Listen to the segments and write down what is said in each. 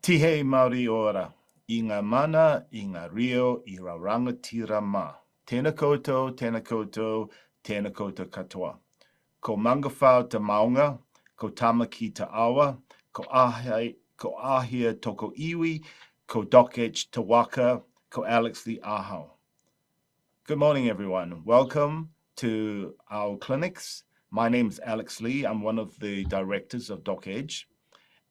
Tihe Maori ora, I ngā mana, I ngā rio, I ra rangatira mā. Tēnā koutou, tēnā koutou, tēnā koutou katoa. Ko mangawhau te maunga, ko tamaki te awa, ko ahia toko iwi, ko Dokech te waka, ko Alex the ahau. Good morning, everyone. Welcome to our clinics. My name is Alex Lee. I'm one of the directors of Dokech.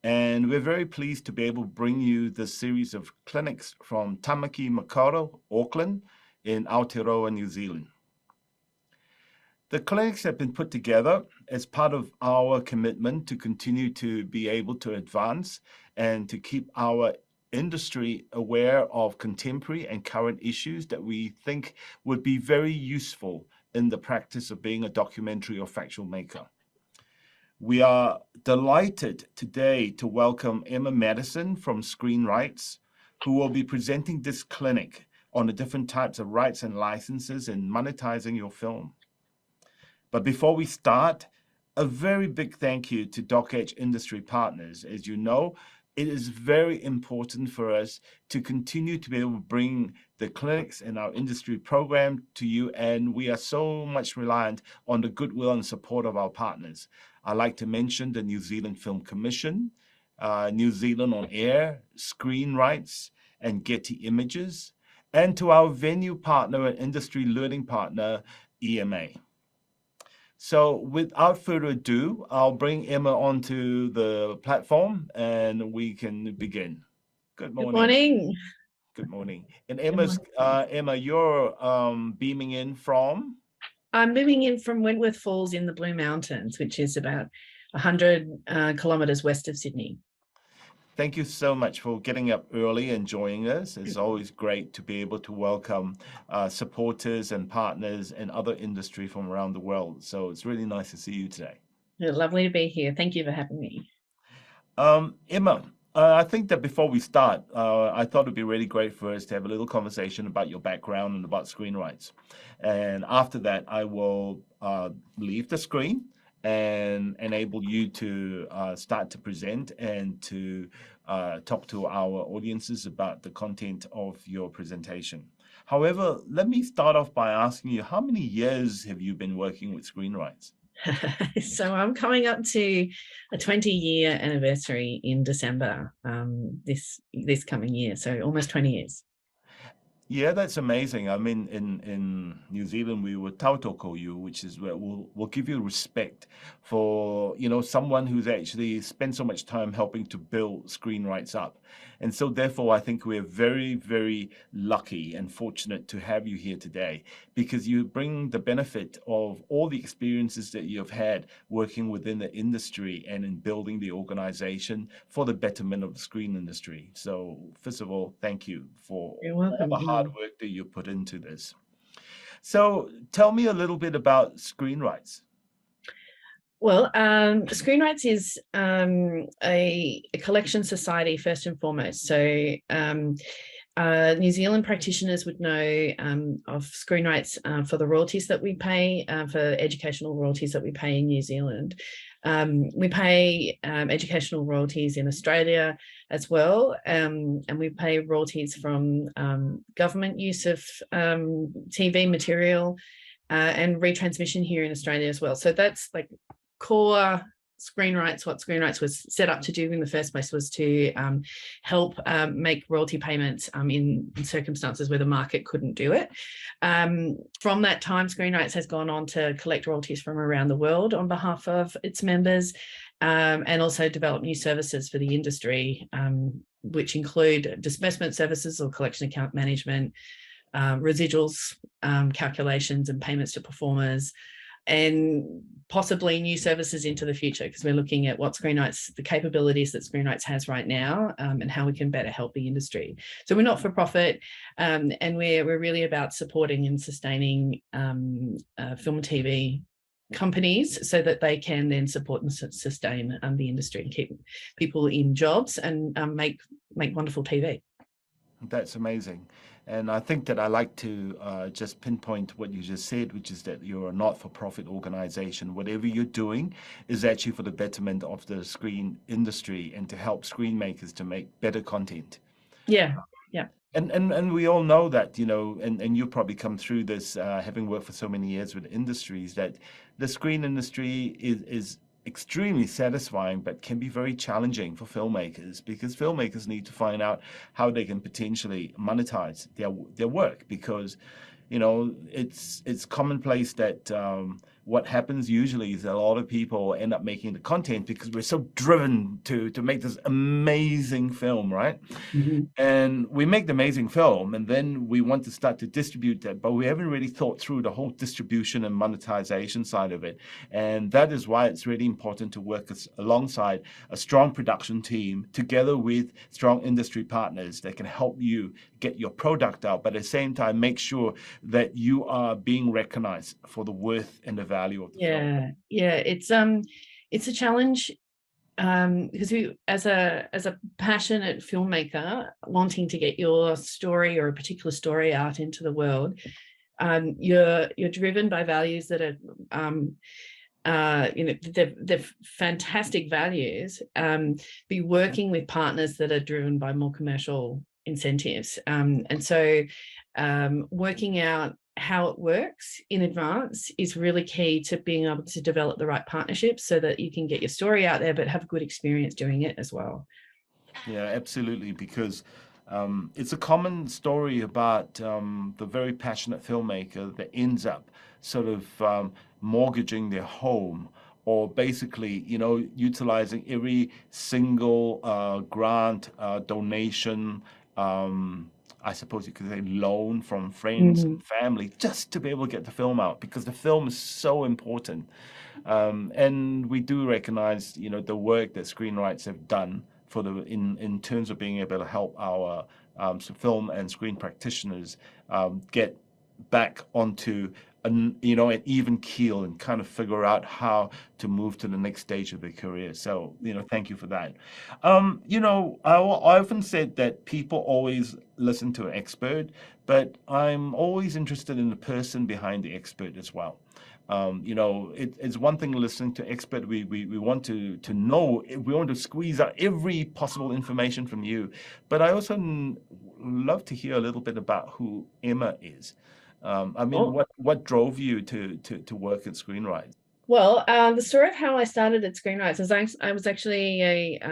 And we're very pleased to be able to bring you this series of clinics from Tamaki Makaurau, Auckland, in Aotearoa, New Zealand. The clinics have been put together as part of our commitment to continue to be able to advance and to keep our industry aware of contemporary and current issues that we think would be very useful in the practice of being a documentary or factual maker. We are delighted today to welcome Emma Madison from Screenrights, who will be presenting this clinic on the different types of rights and licenses in monetizing your film. But before we start, a very big thank you to Dokech Industry Partners. As you know, it is very important for us to continue to be able to bring the clinics and our industry program to you, and we are so much reliant on the goodwill and support of our partners. I'd like to mention the New Zealand Film Commission, New Zealand On Air, Screenrights, and Getty Images, and to our venue partner and industry learning partner, EMA. So without further ado, I'll bring Emma onto the platform and we can begin. Good morning. Good morning. Good morning. And Emma, you're beaming in from? I'm moving in from Wentworth Falls in the Blue Mountains, which is about 100 kilometres west of Sydney. Thank you so much for getting up early and joining us. It's always great to be able to welcome supporters and partners and other industry from around the world. So it's really nice to see you today. Lovely to be here. Thank you for having me. Emma, I think that before we start, I thought it'd be really great for us to have a little conversation about your background and about Screenrights. And after that, I will leave the screen and enable you to start to present and to talk to our audiences about the content of your presentation. However, let me start off by asking you, how many years have you been working with Screenrights? So I'm coming up to a 20-year anniversary in December this coming year, so almost 20 years. Yeah, that's amazing. I mean, in New Zealand, we would tautoko you, which is where we'll give you respect for, you know, someone who's actually spent so much time helping to build Screenrights up. And so therefore, I think we're very, very lucky and fortunate to have you here today, because you bring the benefit of all the experiences that you've had working within the industry and in building the organization for the betterment of the screen industry. So first of all, thank you for all the hard work that you put into this. So tell me a little bit about Screenrights. Well, Screenrights is a collection society first and foremost. So New Zealand practitioners would know of Screenrights for the royalties that we pay, for educational royalties that we pay in New Zealand. We pay educational royalties in Australia as well, and we pay royalties from government use of TV material and retransmission here in Australia as well. So that's like core Screenrights. What Screenrights was set up to do in the first place was to help make royalty payments in circumstances where the market couldn't do it. From that time, Screenrights has gone on to collect royalties from around the world on behalf of its members, and also develop new services for the industry, which include disbursement services or collection account management, residuals calculations and payments to performers, and possibly new services into the future, because we're looking at what Screenrights, the capabilities that Screenrights has right now, and how we can better help the industry. So we're not for profit, and we're really about supporting and sustaining film and TV companies so that they can then support and sustain the industry and keep people in jobs and make wonderful TV. That's amazing. And I think that I like to just pinpoint what you just said, which is that you're a not-for-profit organization. Whatever you're doing is actually for the betterment of the screen industry and to help screen makers to make better content. Yeah, yeah. And we all know that, and you probably come through this, having worked for so many years with industries, that the screen industry is extremely satisfying, but can be very challenging for filmmakers, because filmmakers need to find out how they can potentially monetize their work, because it's commonplace that what happens usually is that a lot of people end up making the content because we're so driven to make this amazing film, right? Mm-hmm. And we make the amazing film, and then we want to start to distribute that, but we haven't really thought through the whole distribution and monetization side of it. And that is why it's really important to work alongside a strong production team, together with strong industry partners that can help you get your product out, but at the same time, make sure that you are being recognized for the worth and the value of the film. Yeah. It's a challenge, because as a passionate filmmaker wanting to get your story or a particular story out into the world, you're driven by values that are they're fantastic values. Be working with partners that are driven by more commercial incentives, and so working out how it works in advance is really key to being able to develop the right partnerships so that you can get your story out there but have a good experience doing it as well. Yeah, absolutely, because it's a common story about the very passionate filmmaker that ends up sort of mortgaging their home, or basically, utilizing every single grant, donation, I suppose you could say loan from friends and family, just to be able to get the film out, because the film is so important. And we do recognize, the work that Screenrights have done for in terms of being able to help our film and screen practitioners get back onto an even keel and kind of figure out how to move to the next stage of their career. So, thank you for that. I often said that people always listen to an expert, but I'm always interested in the person behind the expert as well. It's one thing listening to expert. We want to know, we want to squeeze out every possible information from you. But I also love to hear a little bit about who Emma is. What drove you to work at Screenrights? Well, the story of how I started at Screenrights is I was actually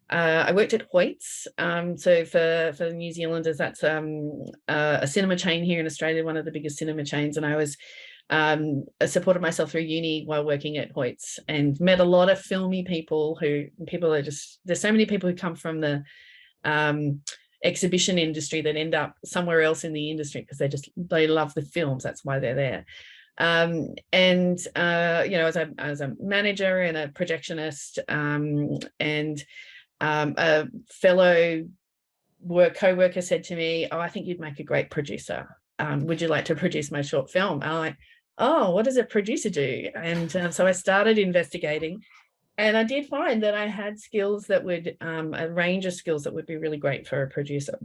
I worked at Hoyts. So for New Zealanders, that's a cinema chain here in Australia, one of the biggest cinema chains, and I supported myself through uni while working at Hoyts, and met a lot of filmy people there's so many people who come from the exhibition industry that end up somewhere else in the industry because they love the films. That's why they're there. As a manager and a projectionist, and a fellow co-worker said to me, "Oh, I think you'd make a great producer. Would you like to produce my short film?" I'm like, "Oh, what does a producer do?" And so I started investigating, and I did find that I had skills that would, a range of skills that would be really great for a producer.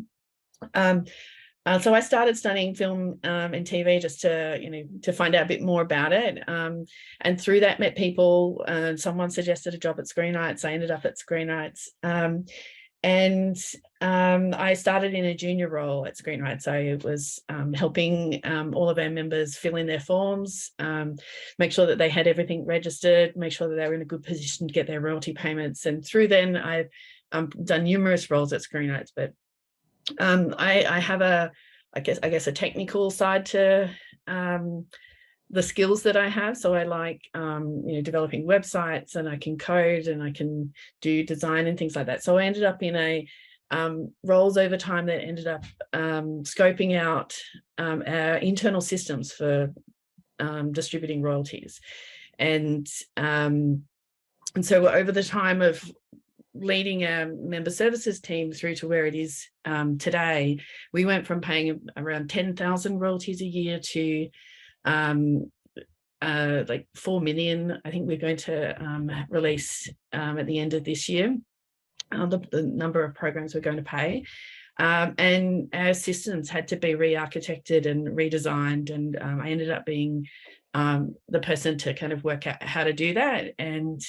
So I started studying film and TV just to find out a bit more about it. And through that, met people. Someone suggested a job at Screenrights. I ended up at Screenrights. And I started in a junior role at Screenrights. So it was helping all of our members fill in their forms, make sure that they had everything registered, make sure that they were in a good position to get their royalty payments. And through then, I've done numerous roles at Screenrights. But I have I guess a technical side to the skills that I have. So I like, developing websites, and I can code, and I can do design and things like that. So I ended up in roles over time that ended up scoping out our internal systems for distributing royalties. And so over the time of leading our member services team through to where it is today, we went from paying around 10,000 royalties a year to like 4 million. I think we're going to release at the end of this year the number of programs we're going to pay. And our systems had to be re-architected and redesigned, and I ended up being the person to kind of work out how to do that. And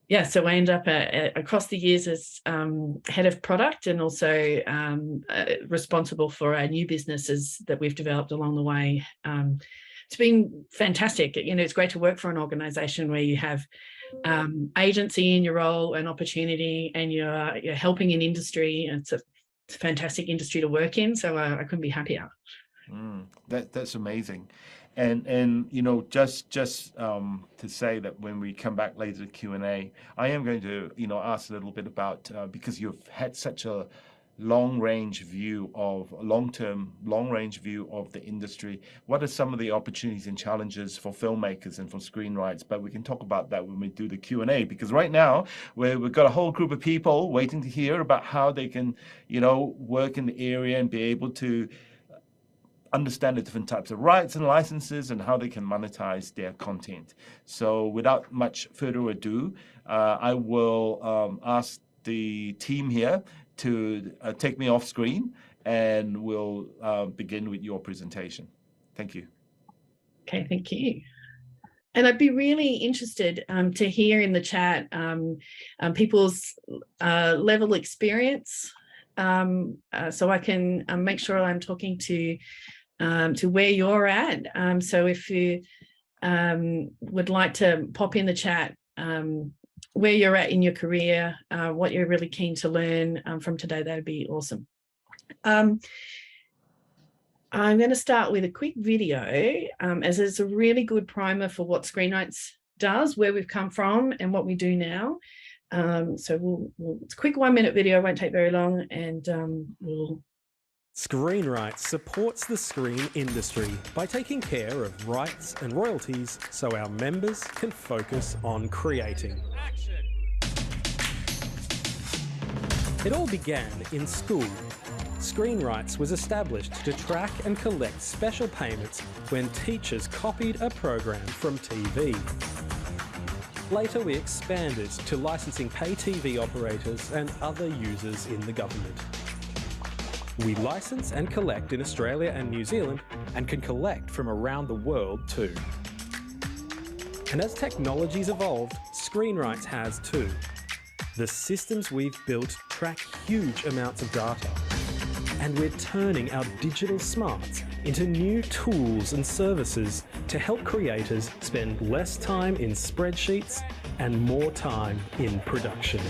yeah, so I ended up across the years as head of product, and also responsible for our new businesses that we've developed along the way. It's been fantastic. You know, it's great to work for an organization where you have agency in your role and opportunity, and you're helping an industry. It's a fantastic industry to work in, so I couldn't be happier. That's amazing. And you know, just to say that when we come back later to Q&A, I am going to, you know, ask a little bit about because you've had such a long range view of the industry. What are some of the opportunities and challenges for filmmakers and for Screenrights? But we can talk about that when we do the Q&A, because right now we've got a whole group of people waiting to hear about how they can, you know, work in the area and be able to understand the different types of rights and licenses and how they can monetize their content. So without much further ado, I will ask the team here to take me off screen, and we'll begin with your presentation. Thank you. Okay, thank you. And I'd be really interested to hear in the chat people's level experience, so I can make sure I'm talking to where you're at. So if you would like to pop in the chat where you're at in your career, what you're really keen to learn from today, that'd be awesome. I'm going to start with a quick video, as it's a really good primer for what Screenrights does, where we've come from, and what we do now. So it's a quick 1-minute video, won't take very long, and we'll... Screenrights supports the screen industry by taking care of rights and royalties so our members can focus on creating. It all began in school. Screenrights was established to track and collect special payments when teachers copied a program from TV. Later we expanded to licensing pay TV operators and other users in the government. We license and collect in Australia and New Zealand, and can collect from around the world too. And as technology's evolved, Screenrights has too. The systems we've built track huge amounts of data, and we're turning our digital smarts into new tools and services to help creators spend less time in spreadsheets and more time in production.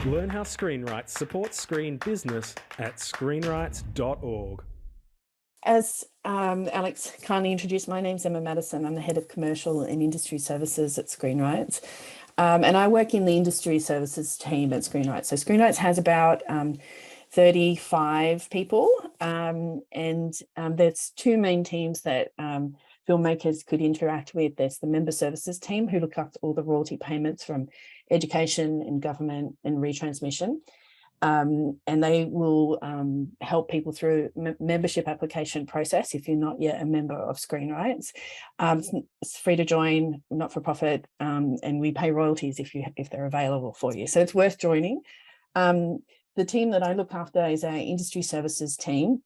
Learn how Screenrights supports screen business at screenrights.org. As Alex kindly introduced, my name's Emma Madison. I'm the Head of Commercial and Industry Services at Screenrights. And I work in the Industry Services team at Screenrights. So Screenrights has about 35 people, and there's two main teams that filmmakers could interact with. There's the Member Services team, who look after all the royalty payments from education and government and retransmission. And they will help people through membership application process if you're not yet a member of Screenrights. It's free to join, not for profit, and we pay royalties if they're available for you. So it's worth joining. The team that I look after is our Industry Services team.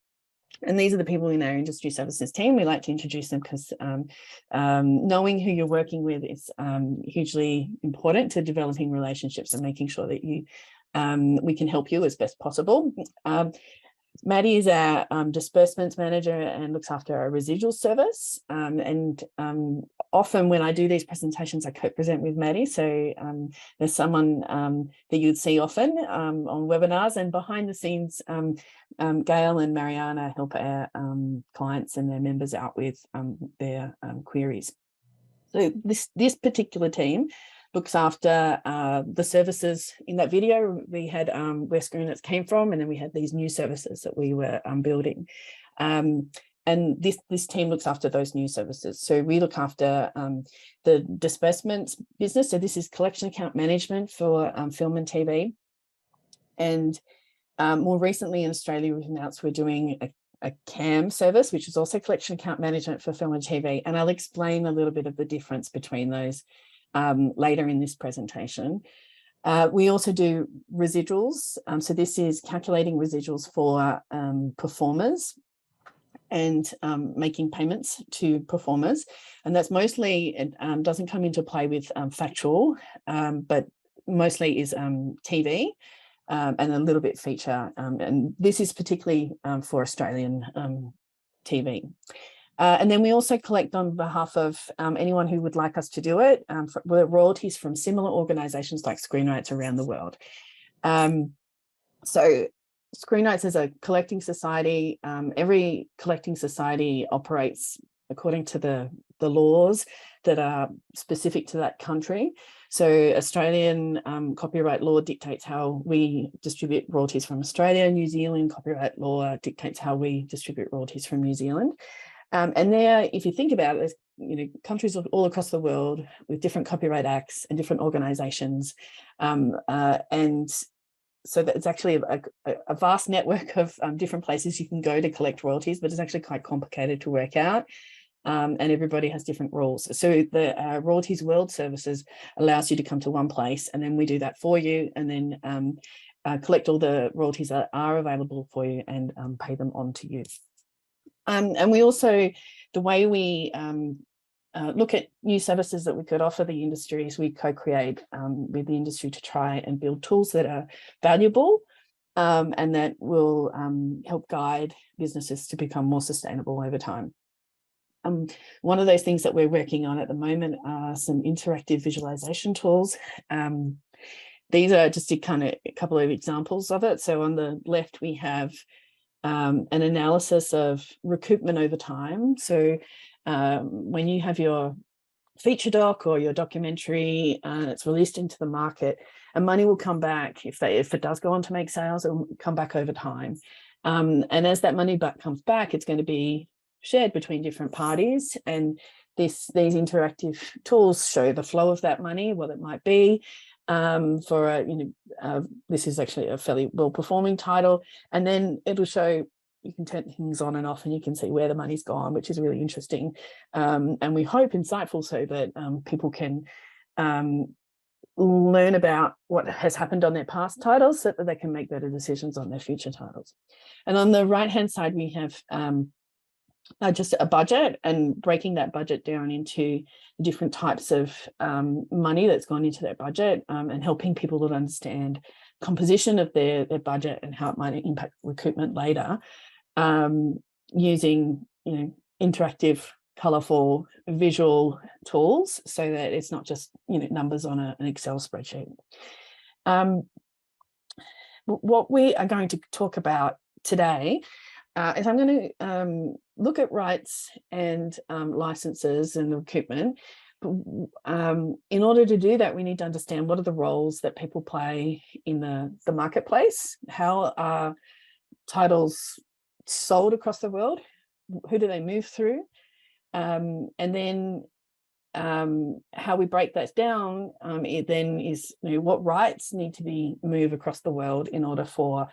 And these are the people in our Industry Services team. We like to introduce them because knowing who you're working with is hugely important to developing relationships and making sure that we can help you as best possible. Maddie is our disbursements manager and looks after our residual service. And often when I do these presentations, I co-present with Maddie. So there's someone that you'd see often on webinars, and behind the scenes, Gail and Mariana help our clients and their members out with their queries. So this particular team looks after the services. In that video, we had where Screenrights came from, and then we had these new services that we were building. And this team looks after those new services. So we look after the disbursements business. So this is collection account management for film and TV. And more recently in Australia, we've announced we're doing a CAM service, which is also collection account management for film and TV. And I'll explain a little bit of the difference between those later in this presentation. We also do residuals. So this is calculating residuals for performers and making payments to performers. And that's mostly, it doesn't come into play with factual, but mostly is TV and a little bit feature. And this is particularly for Australian TV. And then we also collect on behalf of anyone who would like us to do it, for royalties from similar organisations like Screenrights around the world. So Screenrights is a collecting society. Every collecting society operates according to the laws that are specific to that country. So Australian copyright law dictates how we distribute royalties from Australia. New Zealand copyright law dictates how we distribute royalties from New Zealand. And there, if you think about it, there's countries all across the world with different copyright acts and different organisations, and so that it's actually a vast network of different places you can go to collect royalties, but it's actually quite complicated to work out, and everybody has different rules. So the Royalties World Services allows you to come to one place, and then we do that for you, and then collect all the royalties that are available for you and pay them on to you. And we also, the way we look at new services that we could offer the industry is we co-create with the industry to try and build tools that are valuable and that will help guide businesses to become more sustainable over time. One of those things that we're working on at the moment are some interactive visualization tools. These are just a couple of examples of it. So on the left, we have an analysis of recoupment over time. So when you have your feature doc or your documentary and it's released into the market, and money will come back if it does go on to make sales, it will come back over time. And as that money comes back, it's going to be shared between different parties. And these interactive tools show the flow of that money, what it might be. This is actually a fairly well-performing title, and then it'll show, you can turn things on and off and you can see where the money's gone, which is really interesting, and we hope insightful, so that people can learn about what has happened on their past titles so that they can make better decisions on their future titles. And on the right hand side, we have just a budget, and breaking that budget down into different types of money that's gone into that budget, and helping people to understand composition of their budget and how it might impact recoupment later, using interactive, colourful, visual tools, so that it's not just numbers on an Excel spreadsheet. What we are going to talk about today is I'm going to look at rights and licenses and recoupment. But in order to do that, we need to understand what are the roles that people play in the marketplace. How are titles sold across the world? Who do they move through? And then how we break that down, it then is what rights need to be moved across the world in order for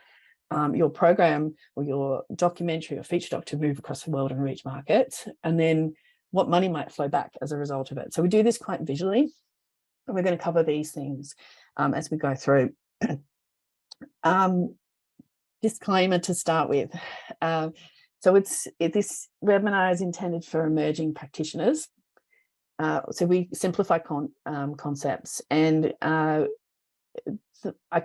your program or your documentary or feature doc to move across the world and reach markets, and then what money might flow back as a result of it. So we do this quite visually, and we're going to cover these things as we go through. Disclaimer to start with. So this webinar is intended for emerging practitioners. So we simplify concepts, and I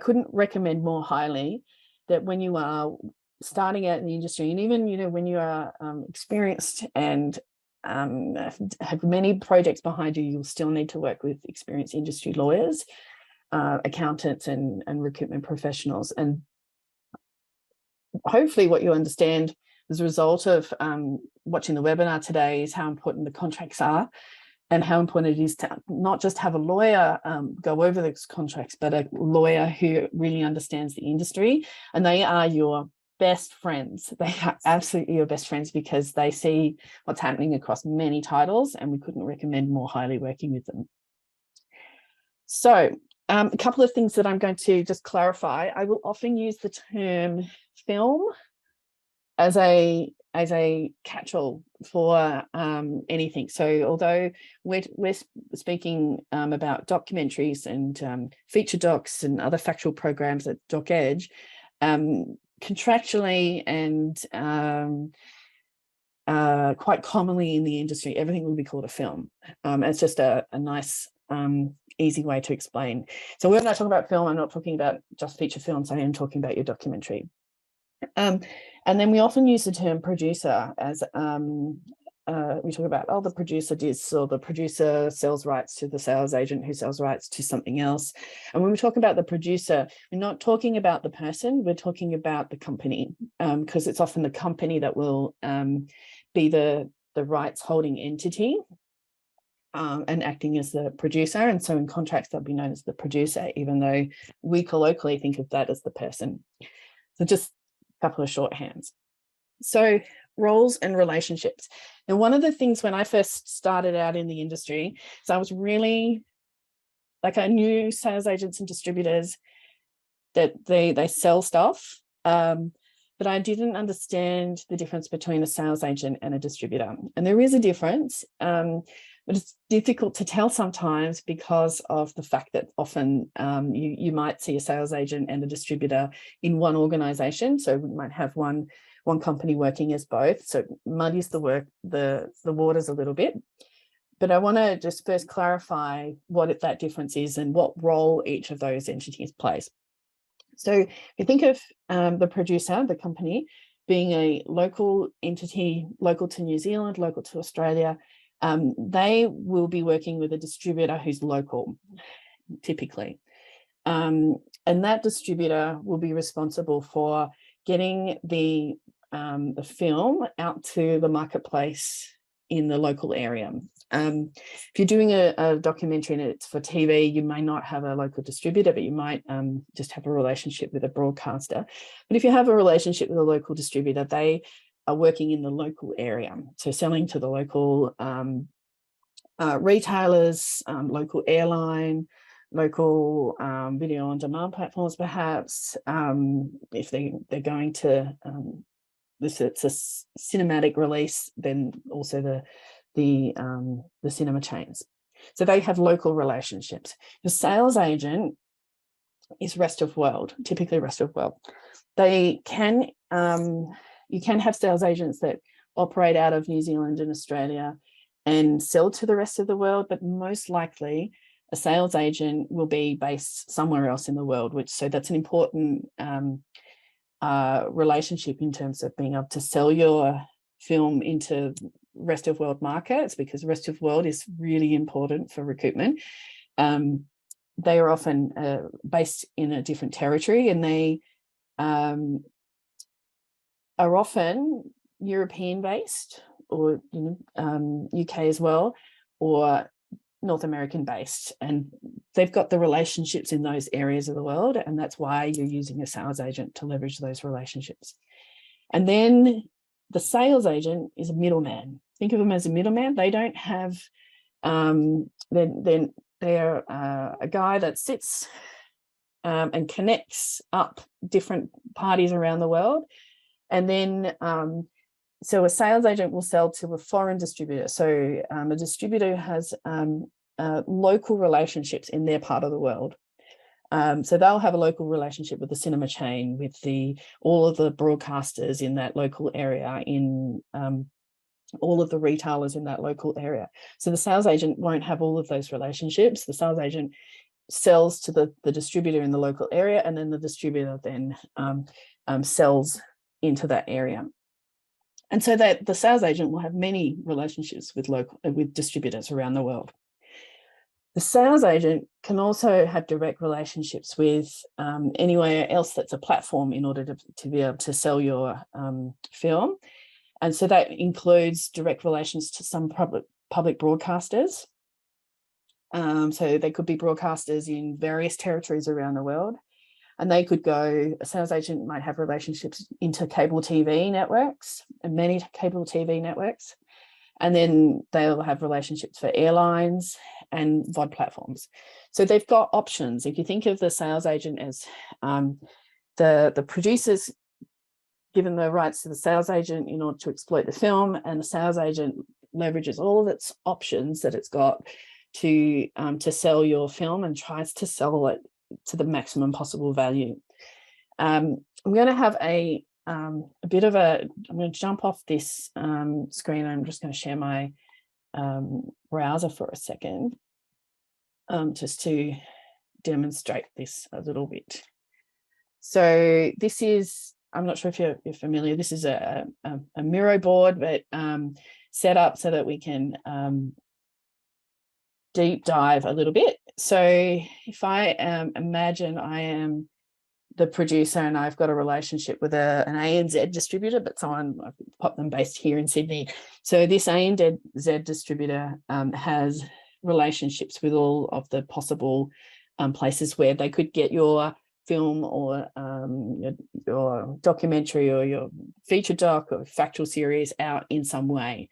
couldn't recommend more highly that when you are starting out in the industry, and even when you are experienced and have many projects behind you, you'll still need to work with experienced industry lawyers, accountants, and recoupment professionals. And hopefully what you understand as a result of watching the webinar today is how important the contracts are, and how important it is to not just have a lawyer go over those contracts, but a lawyer who really understands the industry. And they are your best friends. They are absolutely your best friends, because they see what's happening across many titles, and we couldn't recommend more highly working with them. So a couple of things that I'm going to just clarify. I will often use the term film as a catch-all for anything. So although we're speaking about documentaries and feature docs and other factual programs at DocEdge, contractually and quite commonly in the industry, everything will be called a film. It's just a nice, easy way to explain. So when I talk about film, I'm not talking about just feature films, I am talking about your documentary. And then we often use the term producer as we talk about, oh, the producer does, or the producer sells rights to the sales agent who sells rights to something else. And when we talk about the producer, we're not talking about the person, we're talking about the company, because it's often the company that will be the rights holding entity and acting as the producer. And so in contracts, they'll be known as the producer, even though we colloquially think of that as the person. So just a couple of shorthands. So roles and relationships. And one of the things when I first started out in the industry, so I was really, like, I knew sales agents and distributors that they sell stuff, but I didn't understand the difference between a sales agent and a distributor. And there is a difference, but it's difficult to tell sometimes because of the fact that often you might see a sales agent and a distributor in one organization. So we might have one company working as both. So it muddies the waters a little bit. But I want to just first clarify what that difference is and what role each of those entities plays. So if you think of the producer, the company, being a local entity, local to New Zealand, local to Australia, they will be working with a distributor who's local, typically. And that distributor will be responsible for getting the film out to the marketplace in the local area. If you're doing a documentary and it's for TV, you may not have a local distributor, but you might just have a relationship with a broadcaster. But if you have a relationship with a local distributor, they are working in the local area. So selling to the local retailers, local airline, local video on demand platforms, perhaps, if they're going to, if it's a cinematic release, then also the cinema chains. So they have local relationships. The sales agent is rest of world, typically rest of world. They can, you can have sales agents that operate out of New Zealand and Australia and sell to the rest of the world, but most likely a sales agent will be based somewhere else in the world, so that's an important relationship in terms of being able to sell your film into rest of world markets, because rest of world is really important for recruitment. They are often based in a different territory, and they are often European based, or UK as well, or North American based, and they've got the relationships in those areas of the world, and that's why you're using a sales agent to leverage those relationships. And then the sales agent is a middleman. Think of them as a middleman. They don't have, they're a guy that sits and connects up different parties around the world. And then, so a sales agent will sell to a foreign distributor. So a distributor has local relationships in their part of the world. So they'll have a local relationship with the cinema chain, with all of the broadcasters in that local area, in all of the retailers in that local area. So the sales agent won't have all of those relationships. The sales agent sells to the distributor in the local area, and then the distributor then sells into that area. And so that the sales agent will have many relationships with distributors around the world. The sales agent can also have direct relationships with anywhere else that's a platform in order to be able to sell your film. And so that includes direct relations to some public broadcasters. So they could be broadcasters in various territories around the world. And they could go, a sales agent might have relationships into cable TV networks, and many cable TV networks. And then they'll have relationships for airlines and VOD platforms. So they've got options. If you think of the sales agent as the producers given the rights to the sales agent in order to exploit the film, and the sales agent leverages all of its options that it's got to sell your film and tries to sell it to the maximum possible value. I'm going to have I'm going to jump off this screen. I'm just going to share my browser for a second, just to demonstrate this a little bit. So this is, I'm not sure if you're familiar, this is a Miro board, but set up so that we can deep dive a little bit. So if I imagine I am the producer and I've got a relationship with an ANZ distributor, but I've popped them based here in Sydney. So this ANZ distributor has relationships with all of the possible places where they could get your film or your documentary or your feature doc or factual series out in some way.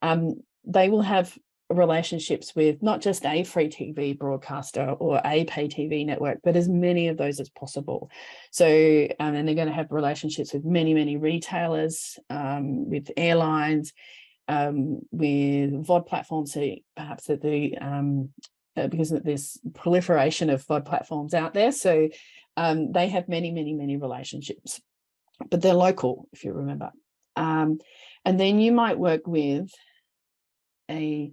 They will have relationships with not just a free TV broadcaster or a pay TV network, but as many of those as possible. So, and they're going to have relationships with many retailers, with airlines, with VOD platforms. So perhaps that because there's proliferation of VOD platforms out there. So they have many relationships, but they're local, if you remember. And then you might work with a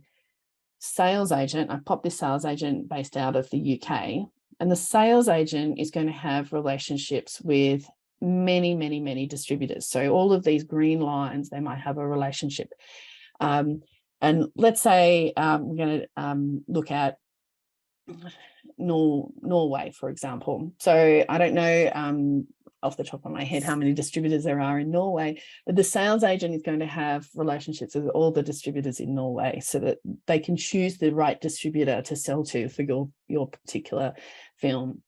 sales agent. I popped this sales agent based out of the UK, and the sales agent is going to have relationships with many distributors. So all of these green lines, they might have a relationship. And let's say we're going to look at Norway, for example. So I don't know off the top of my head how many distributors there are in Norway, but the sales agent is going to have relationships with all the distributors in Norway so that they can choose the right distributor to sell to for your particular film.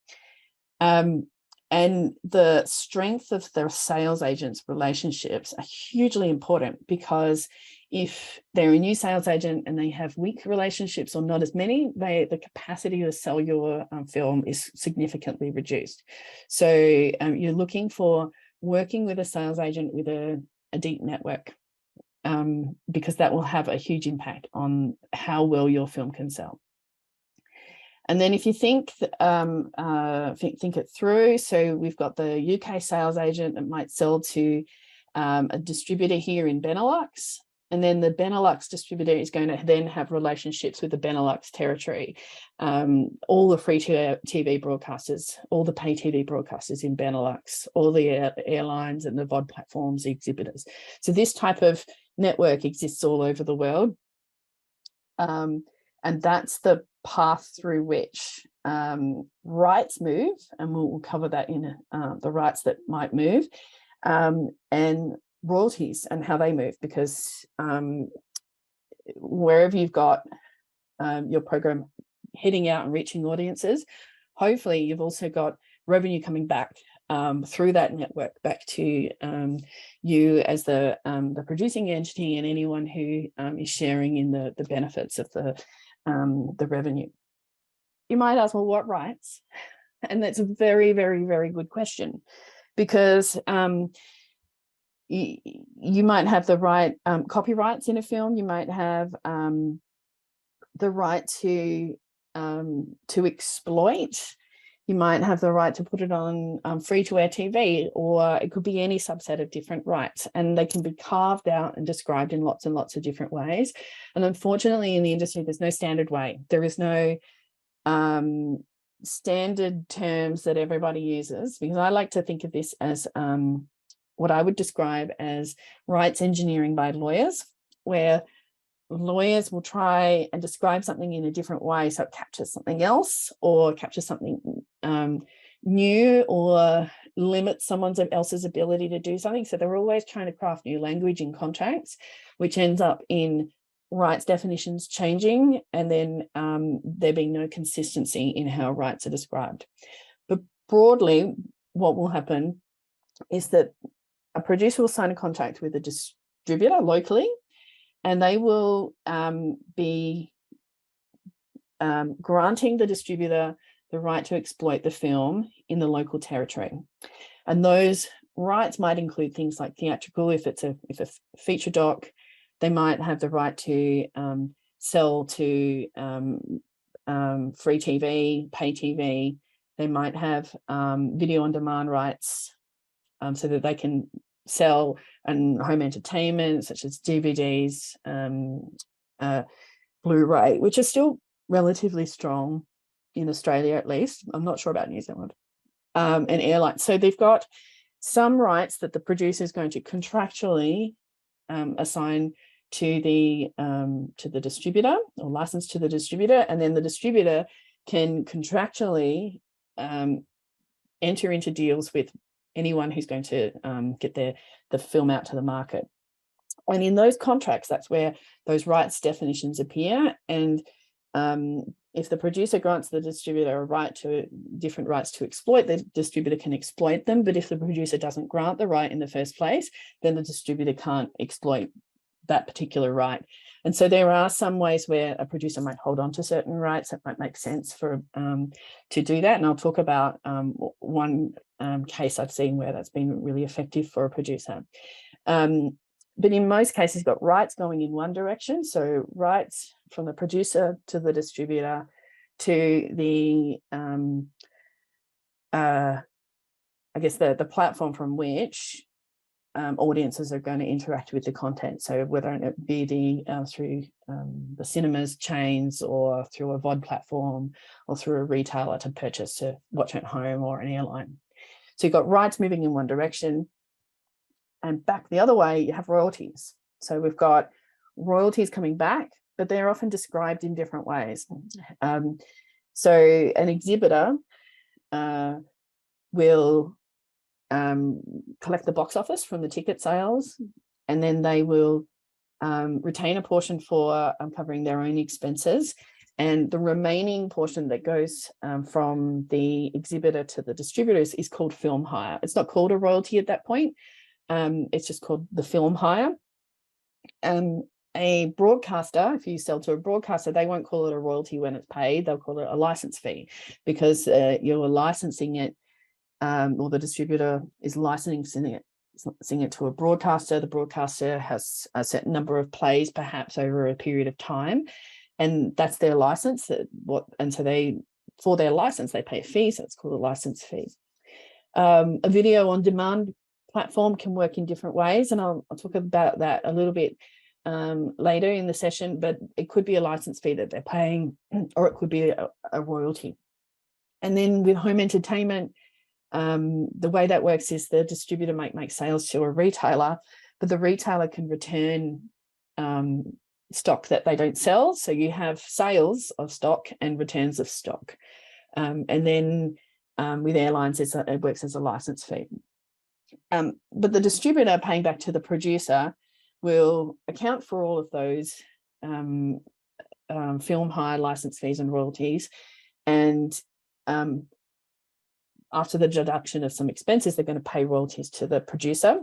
And the strength of the sales agent's relationships are hugely important, because if they're a new sales agent and they have weak relationships or not as many, the capacity to sell your film is significantly reduced. So you're looking for working with a sales agent with a deep network, because that will have a huge impact on how well your film can sell. And then if you think it through, so we've got the UK sales agent that might sell to a distributor here in Benelux, and then the Benelux distributor is going to then have relationships with the Benelux territory, all the free TV broadcasters, all the pay TV broadcasters in Benelux, all the airlines and the VOD platforms, the exhibitors. So this type of network exists all over the world. And that's the path through which rights move, and we'll cover that in the rights that might move, and royalties and how they move, because wherever you've got your program heading out and reaching audiences, hopefully you've also got revenue coming back through that network back to you as the producing entity and anyone who is sharing in the benefits of the revenue. You might ask, well, what rights? And that's a very good question, because you might have the right copyrights in a film. You might have the right to exploit. You might have the right to put it on free-to-air TV, or it could be any subset of different rights, and they can be carved out and described in lots and lots of different ways. And unfortunately, in the industry, there's no standard way. There is no standard terms that everybody uses, because I like to think of this as what I would describe as rights engineering by lawyers, where lawyers will try and describe something in a different way so it captures something else, or captures something new, or limits someone else's ability to do something. So they're always trying to craft new language in contracts, which ends up in rights definitions changing, and then there being no consistency in how rights are described. But broadly, what will happen is that a producer will sign a contract with a distributor locally, and they will be granting the distributor the right to exploit the film in the local territory. And those rights might include things like theatrical. If it's a feature doc, they might have the right to sell to free TV, pay TV. They might have video on demand rights so that they can sell and home entertainment such as DVDs, Blu-ray, which are still relatively strong in Australia, at least. I'm not sure about New Zealand, and airlines. So they've got some rights that the producer is going to contractually assign to the distributor or license to the distributor, and then the distributor can contractually enter into deals with anyone who's going to get the film out to the market. And in those contracts, that's where those rights definitions appear. And if the producer grants the distributor different rights to exploit, the distributor can exploit them. But if the producer doesn't grant the right in the first place, then the distributor can't exploit that particular right. And so there are some ways where a producer might hold on to certain rights that might make sense for to do that. And I'll talk about one case I've seen where that's been really effective for a producer. But in most cases, you've got rights going in one direction. So rights from the producer to the distributor to the, I guess, the platform from which audiences are going to interact with the content. So whether it be through the cinemas chains or through a VOD platform or through a retailer to purchase to watch at home or an airline. So you've got rights moving in one direction, and back the other way, you have royalties. So we've got royalties coming back, but they're often described in different ways. So an exhibitor will collect the box office from the ticket sales, and then they will retain a portion for covering their own expenses. And the remaining portion that goes from the exhibitor to the distributors is called film hire. It's not called a royalty at that point. It's just called the film hire. A broadcaster, if you sell to a broadcaster, they won't call it a royalty when it's paid. They'll call it a license fee, because you're licensing it, or the distributor is licensing it to a broadcaster. The broadcaster has a certain number of plays, perhaps over a period of time, and that's their license. And so for their license, they pay a fee. So it's called a license fee. A video on demand platform can work in different ways, and I'll talk about that a little bit later in the session, but it could be a license fee that they're paying, or it could be a royalty. And then with home entertainment, the way that works is the distributor might make sales to a retailer, but the retailer can return stock that they don't sell. So you have sales of stock and returns of stock. And then with airlines, it works as a license fee. But the distributor paying back to the producer will account for all of those film hire, license fees and royalties. And after the deduction of some expenses, they're going to pay royalties to the producer.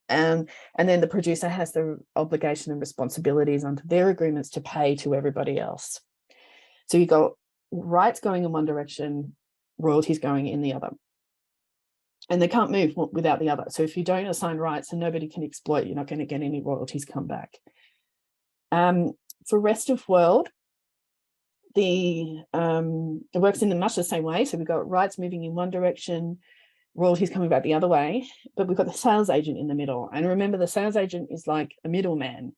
And then the producer has the obligation and responsibilities under their agreements to pay to everybody else. So you've got rights going in one direction, royalties going in the other. And they can't move without the other. So if you don't assign rights and nobody can exploit, you're not going to get any royalties come back. For rest of world, it works in much the same way. So we've got rights moving in one direction, royalties coming back the other way, but we've got the sales agent in the middle. And remember, the sales agent is like a middleman.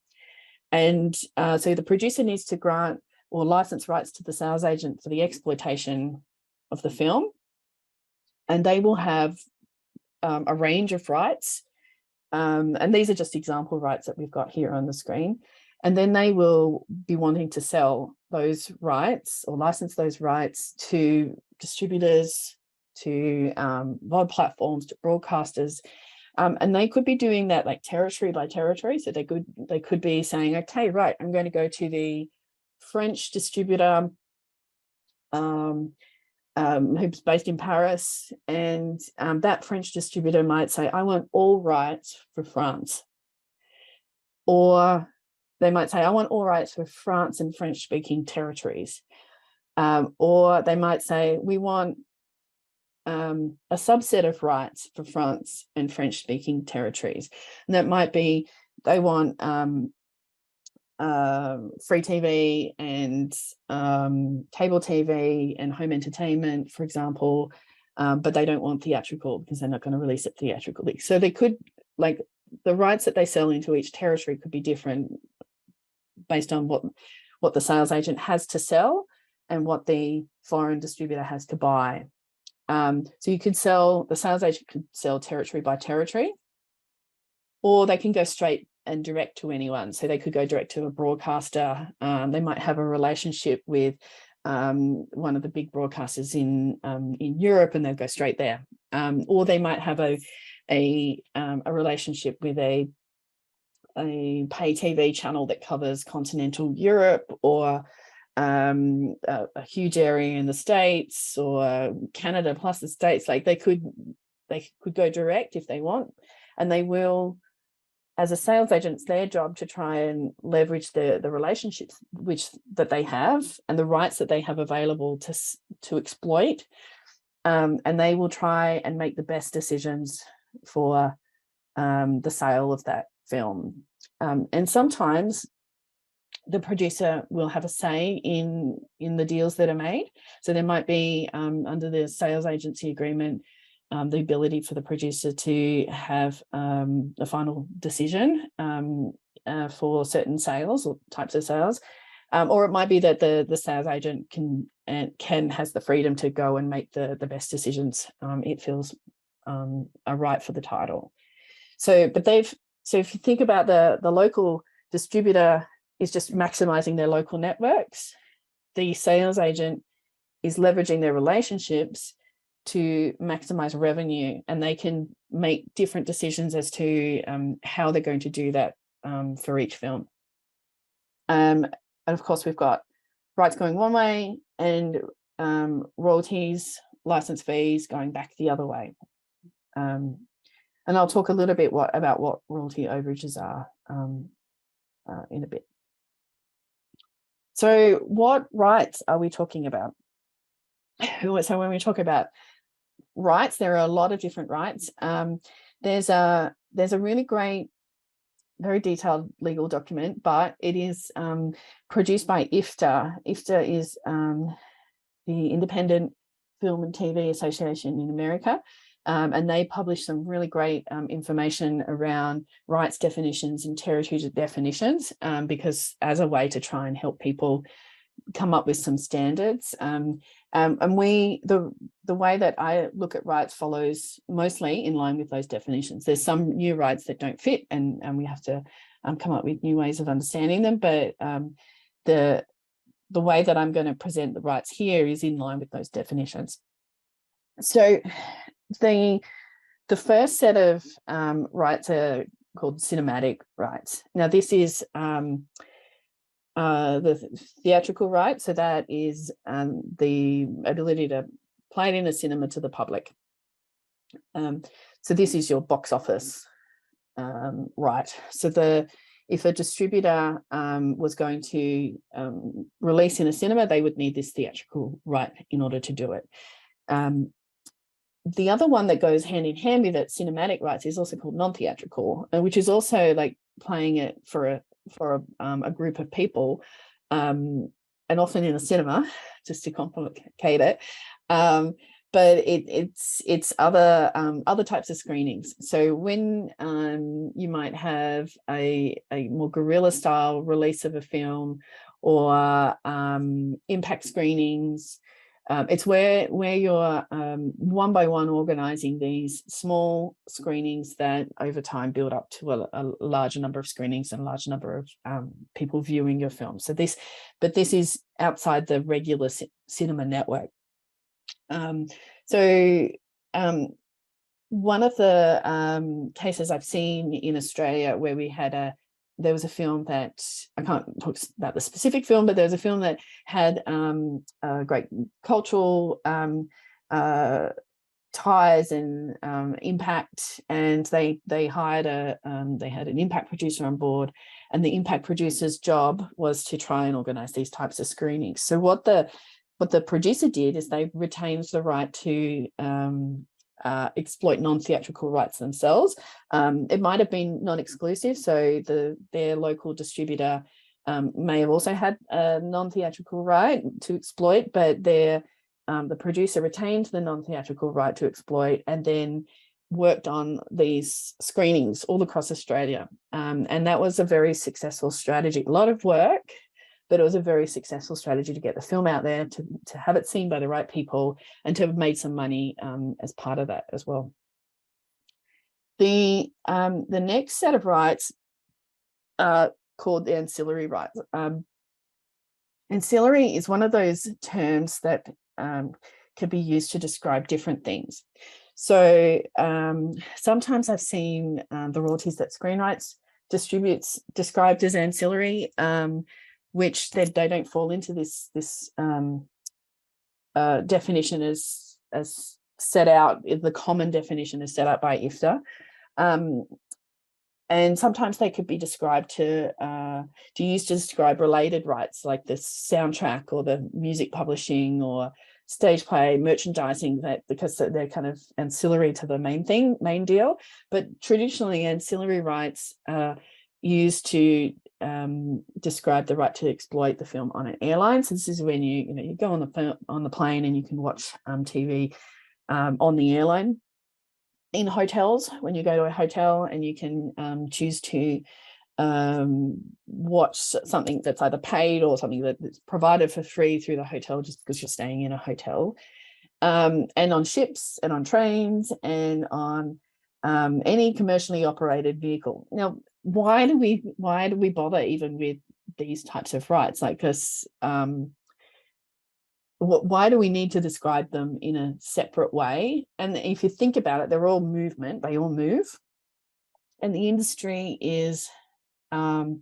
And so the producer needs to grant or license rights to the sales agent for the exploitation of the film. And they will have a range of rights. And these are just example rights that we've got here on the screen. And then they will be wanting to sell those rights or license those rights to distributors, to VOD platforms, to broadcasters. And they could be doing that like territory by territory. So they could be saying, okay, right, I'm going to go to the French distributor who's based in Paris, and that French distributor might say, I want all rights for France. Or they might say, I want all rights for France and French-speaking territories. Or they might say, we want a subset of rights for France and French-speaking territories. And that might be they want free TV and cable TV and home entertainment, for example, but they don't want theatrical because they're not going to release it theatrically. So they could, like, the rights that they sell into each territory could be different based on what the sales agent has to sell and what the foreign distributor has to buy. So you could sell, the sales agent could sell territory by territory, or they can go straight and direct to anyone. So they could go direct to a broadcaster. They might have a relationship with one of the big broadcasters in Europe, and they'll go straight there. Or they might have a relationship with a pay TV channel that covers continental Europe, or a huge area in the States, or Canada plus the States. Like they could go direct if they want, and they will. As a sales agent, it's their job to try and leverage the relationships that they have and the rights that they have available to exploit, and they will try and make the best decisions for the sale of that film. And sometimes the producer will have a say in the deals that are made. So there might be, under the sales agency agreement, the ability for the producer to have a final decision for certain sales or types of sales, or it might be that the sales agent has the freedom to go and make the best decisions it feels are right for the title. So if you think about the local distributor is just maximizing their local networks, the sales agent is leveraging their relationships to maximize revenue, and they can make different decisions as to how they're going to do that for each film. And of course, we've got rights going one way and royalties, license fees going back the other way. And I'll talk a little bit about what royalty overages are in a bit. So what rights are we talking about? So when we talk about rights, there are a lot of different rights. There's a really great, very detailed legal document, but it is produced by IFTA. IFTA is the Independent Film and TV Association in America, and they publish some really great information around rights definitions and territory definitions, because as a way to try and help people come up with some standards. And the way that I look at rights follows mostly in line with those definitions. There's some new rights that don't fit, and we have to come up with new ways of understanding them. But the way that I'm going to present the rights here is in line with those definitions. So the first set of rights are called cinematic rights. Now this is the theatrical right, so that is the ability to play it in a cinema to the public. So this is your box office right. So if a distributor was going to release in a cinema, they would need this theatrical right in order to do it. The other one that goes hand in hand with that, cinematic rights, is also called non-theatrical, which is also like playing it for a group of people, and often in a cinema, just to complicate it. But it's other types of screenings. So when you might have a more guerrilla style release of a film, or impact screenings, it's where you're one by one organizing these small screenings that over time build up to a larger number of screenings and a large number of people viewing your film. So this is outside the regular cinema network. One of the cases I've seen in Australia where there was a film that, I can't talk about the specific film, but there was a film that had a great cultural ties and impact, and they hired they had an impact producer on board, and the impact producer's job was to try and organize these types of screenings. So what the what the producer did is they retained the right to exploit non-theatrical rights themselves. It might have been non-exclusive, so their local distributor may have also had a non-theatrical right to exploit, but the producer retained the non-theatrical right to exploit and then worked on these screenings all across Australia. And that was a very successful strategy. A lot of work, but it was a very successful strategy to get the film out there, to have it seen by the right people, and to have made some money as part of that as well. The next set of rights are called the ancillary rights. Ancillary is one of those terms that can be used to describe different things. So sometimes I've seen the royalties that Screenrights distributes described as ancillary, which they don't fall into this definition as set out. The common definition is set out by IFTA. And sometimes they could be described to use to describe related rights, like the soundtrack or the music publishing or stage play, merchandising, that because they're kind of ancillary to the main deal. But traditionally, ancillary rights are used to describe the right to exploit the film on an airline. So this is when you go on the plane and you can watch TV on the airline. In hotels, when you go to a hotel and you can choose to watch something that's either paid or something that's provided for free through the hotel just because you're staying in a hotel, and on ships and on trains and on any commercially operated vehicle. Now, why do we bother even with these types of rights? Like this, why do we need to describe them in a separate way? And if you think about it, they're all movement, they all move. And the industry is, and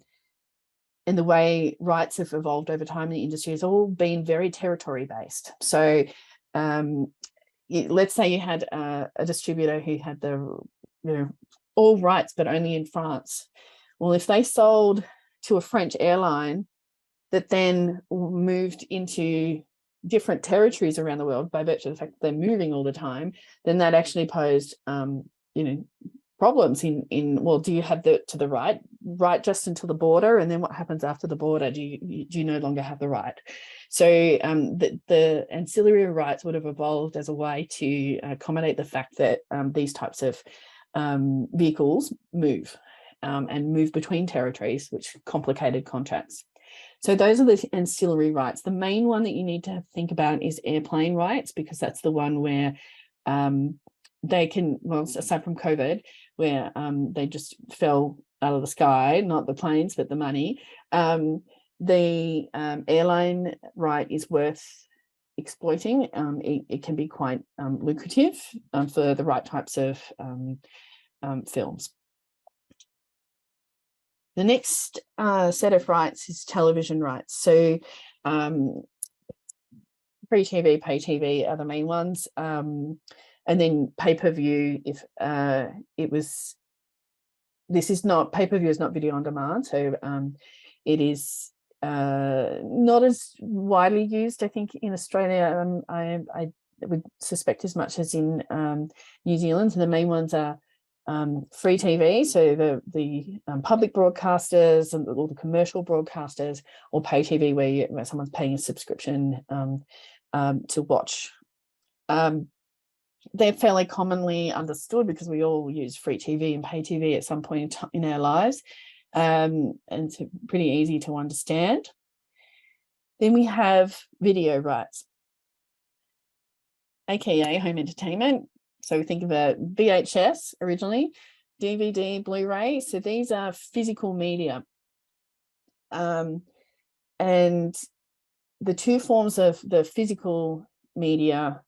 the way rights have evolved over time in the industry has all been very territory based. So let's say you had a distributor who had all rights, but only in France. Well, if they sold to a French airline that then moved into different territories around the world by virtue of the fact that they're moving all the time, then that actually posed problems in well, do you have the right just until the border, and then what happens after the border? Do you no longer have the right? So the ancillary rights would have evolved as a way to accommodate the fact that these types of vehicles move and move between territories, which complicated contracts. So those are the ancillary rights. The main one that you need to think about is airplane rights, because that's the one where they can, well, aside from COVID, where they just fell out of the sky, not the planes, but the money. The airline right is worth exploiting. It can be quite lucrative for the right types of films. The next set of rights is television rights. So free TV, pay TV are the main ones. And then pay-per-view, if pay-per-view is not video on demand. So it is not as widely used, I think, in Australia. I would suspect as much as in New Zealand. And the main ones are free TV, so the public broadcasters and all the commercial broadcasters, or pay TV where someone's paying a subscription to watch. They're fairly commonly understood because we all use free TV and pay TV at some point in our lives, and it's pretty easy to understand. Then we have video rights, aka home entertainment. So we think of a VHS originally, DVD, Blu-ray. So these are physical media. And the two forms of the physical media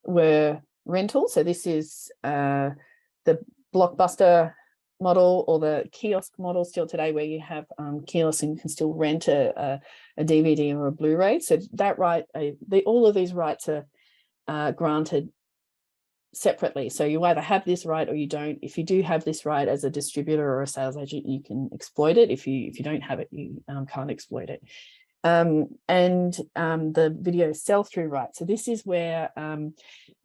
were rental. So this is the Blockbuster model or the kiosk model still today, where you have kiosks and you can still rent a DVD or a Blu-ray. So that right, all of these rights are granted separately. So you either have this right or you don't. If you do have this right as a distributor or a sales agent, you can exploit it. If you don't have it, you can't exploit it. The video sell-through rights. So this is where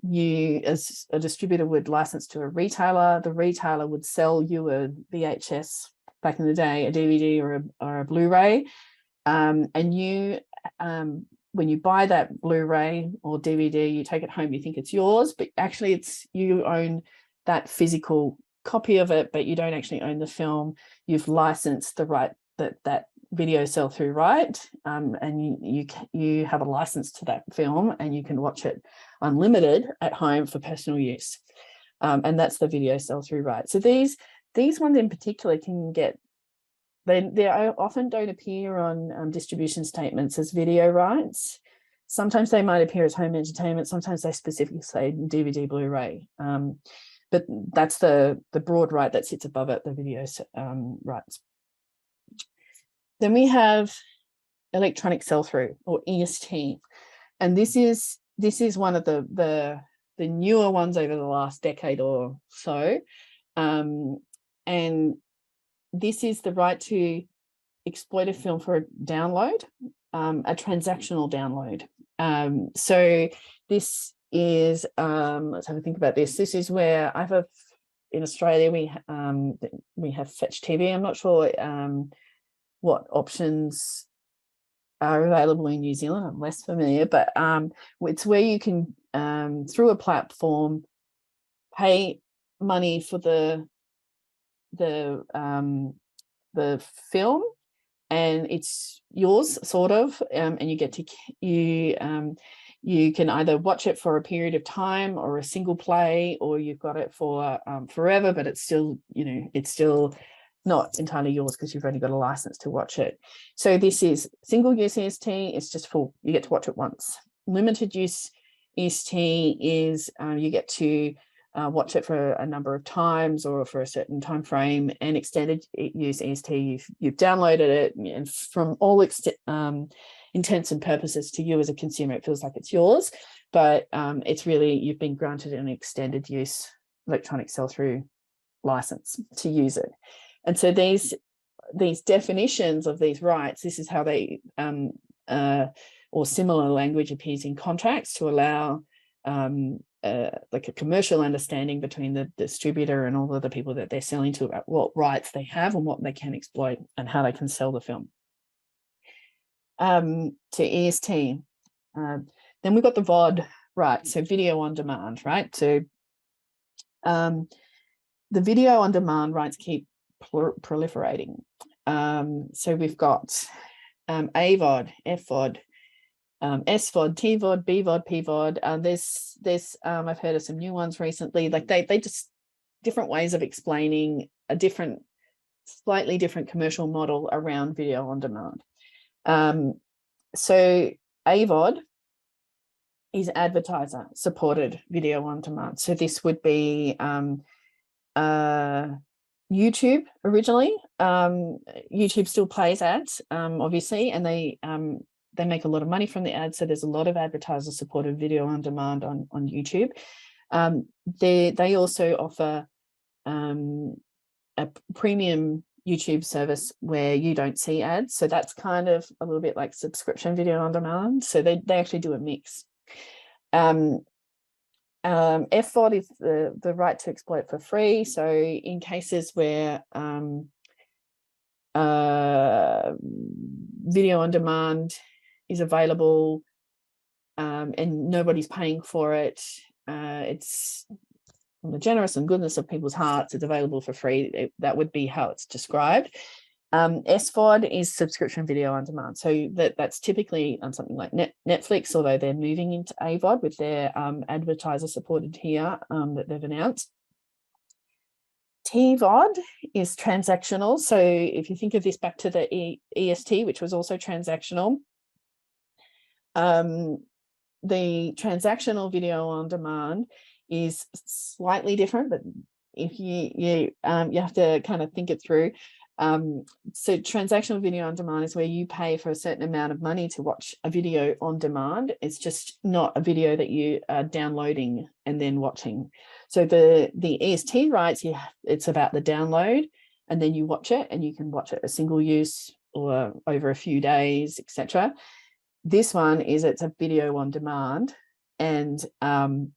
you, as a distributor, would license to a retailer. The retailer would sell you a VHS, back in the day, a DVD or a Blu-ray, and you, when you buy that Blu-ray or DVD, you take it home, you think it's yours, but actually you own that physical copy of it, but you don't actually own the film. You've licensed the right, that video sell-through right, and you have a license to that film, and you can watch it unlimited at home for personal use, and that's the video sell-through right. So these ones in particular can get, they often don't appear on distribution statements as video rights. Sometimes they might appear as home entertainment. Sometimes they specifically say DVD, Blu-ray. But that's the broad right that sits above it, the video rights. Then we have electronic sell-through, or EST, and this is one of the newer ones over the last decade or so, and this is the right to exploit a film for a download, a transactional download. So this is, let's have a think about this. This is where in Australia we have Fetch TV. I'm not sure what options are available in New Zealand. I'm less familiar, but it's where you can, through a platform, pay money for the film, and it's yours, sort of, and you get to you can either watch it for a period of time or a single play, or you've got it for forever, but it's still, it's still not entirely yours because you've only got a license to watch it. So this is single use EST. It's just full, you get to watch it once. Limited use EST is you get to watch it for a number of times or for a certain time frame. And extended use EST, you've downloaded it, and from all intents and purposes, to you as a consumer, it feels like it's yours, but it's really, you've been granted an extended use electronic sell-through license to use it. And so these definitions of these rights, this is how they or similar language appears in contracts to allow like a commercial understanding between the distributor and all of the people that they're selling to about what rights they have and what they can exploit and how they can sell the film. To EST, then we've got the VOD rights, so video on demand, right? So the video on demand rights keep proliferating. So we've got AVOD, FVOD, SVOD, TVOD, BVOD, PVOD. There's I've heard of some new ones recently. Like they just different ways of explaining a slightly different commercial model around video on demand. So AVOD is advertiser supported video on demand. So this would be YouTube originally. YouTube still plays ads, obviously, and they make a lot of money from the ads. So there's a lot of advertiser supported video on demand on YouTube. They also offer a premium YouTube service where you don't see ads. So that's kind of a little bit like subscription video on demand. So they actually do a mix. FVOD is the right to exploit for free. So in cases where video on demand is available and nobody's paying for it, it's from the generous and goodness of people's hearts, it's available for free. That would be how it's described. SVOD is subscription video on demand. So that's typically on something like Netflix, although they're moving into AVOD with their advertiser supported here that they've announced. TVOD is transactional. So if you think of this back to the EST, which was also transactional, the transactional video on demand is slightly different, but if you have to kind of think it through. So transactional video on demand is where you pay for a certain amount of money to watch a video on demand. It's just not a video that you are downloading and then watching. So the EST rights, it's about the download, and then you watch it, and you can watch it as single use, or over a few days, etc. This one is it's a video on demand, and so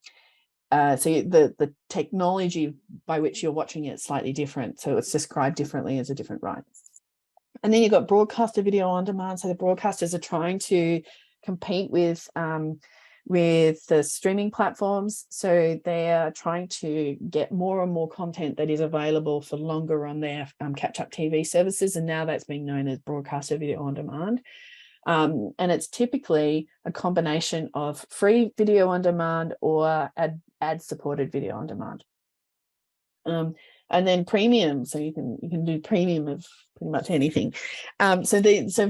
the technology by which you're watching it is slightly different. So it's described differently as a different right. And then you've got broadcaster video on demand. So the broadcasters are trying to compete with the streaming platforms. So they are trying to get more and more content that is available for longer on their catch-up TV services. And now that's being known as broadcaster video on demand. And it's typically a combination of free video on demand or ad-supported video on demand. And then premium, so you can do premium of pretty much anything. So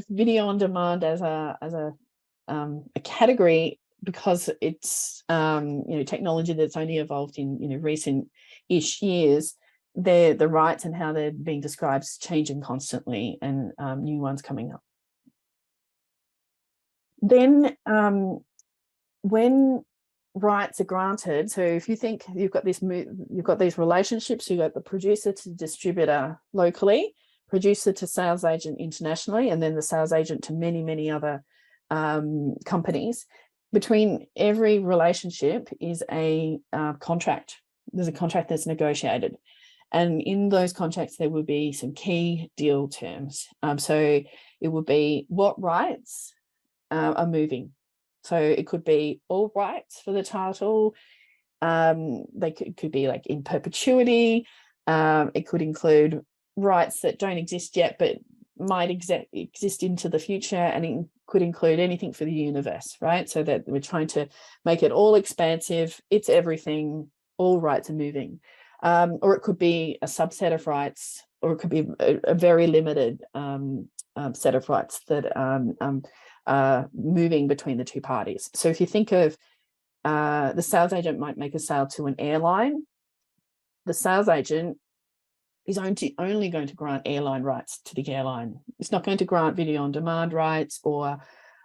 video on demand as a category, because it's technology that's only evolved in recent-ish years, the rights and how they're being described is changing constantly, and new ones coming up. Then when rights are granted, so if you think you've got these relationships, you've got the producer to distributor locally, producer to sales agent internationally, and then the sales agent to many other companies. Between every relationship is a contract. There's a contract that's negotiated, and in those contracts there will be some key deal terms. So it would be what rights are moving. So it could be all rights for the title. They could be like in perpetuity. It could include rights that don't exist yet but might exist into the future, and it could include anything for the universe, right? So that we're trying to make it all expansive. It's everything. All rights are moving. Or it could be a subset of rights, or it could be a very limited set of rights that moving between the two parties. So if you think of the sales agent might make a sale to an airline, the sales agent is only going to grant airline rights to the airline. It's not going to grant video on demand rights or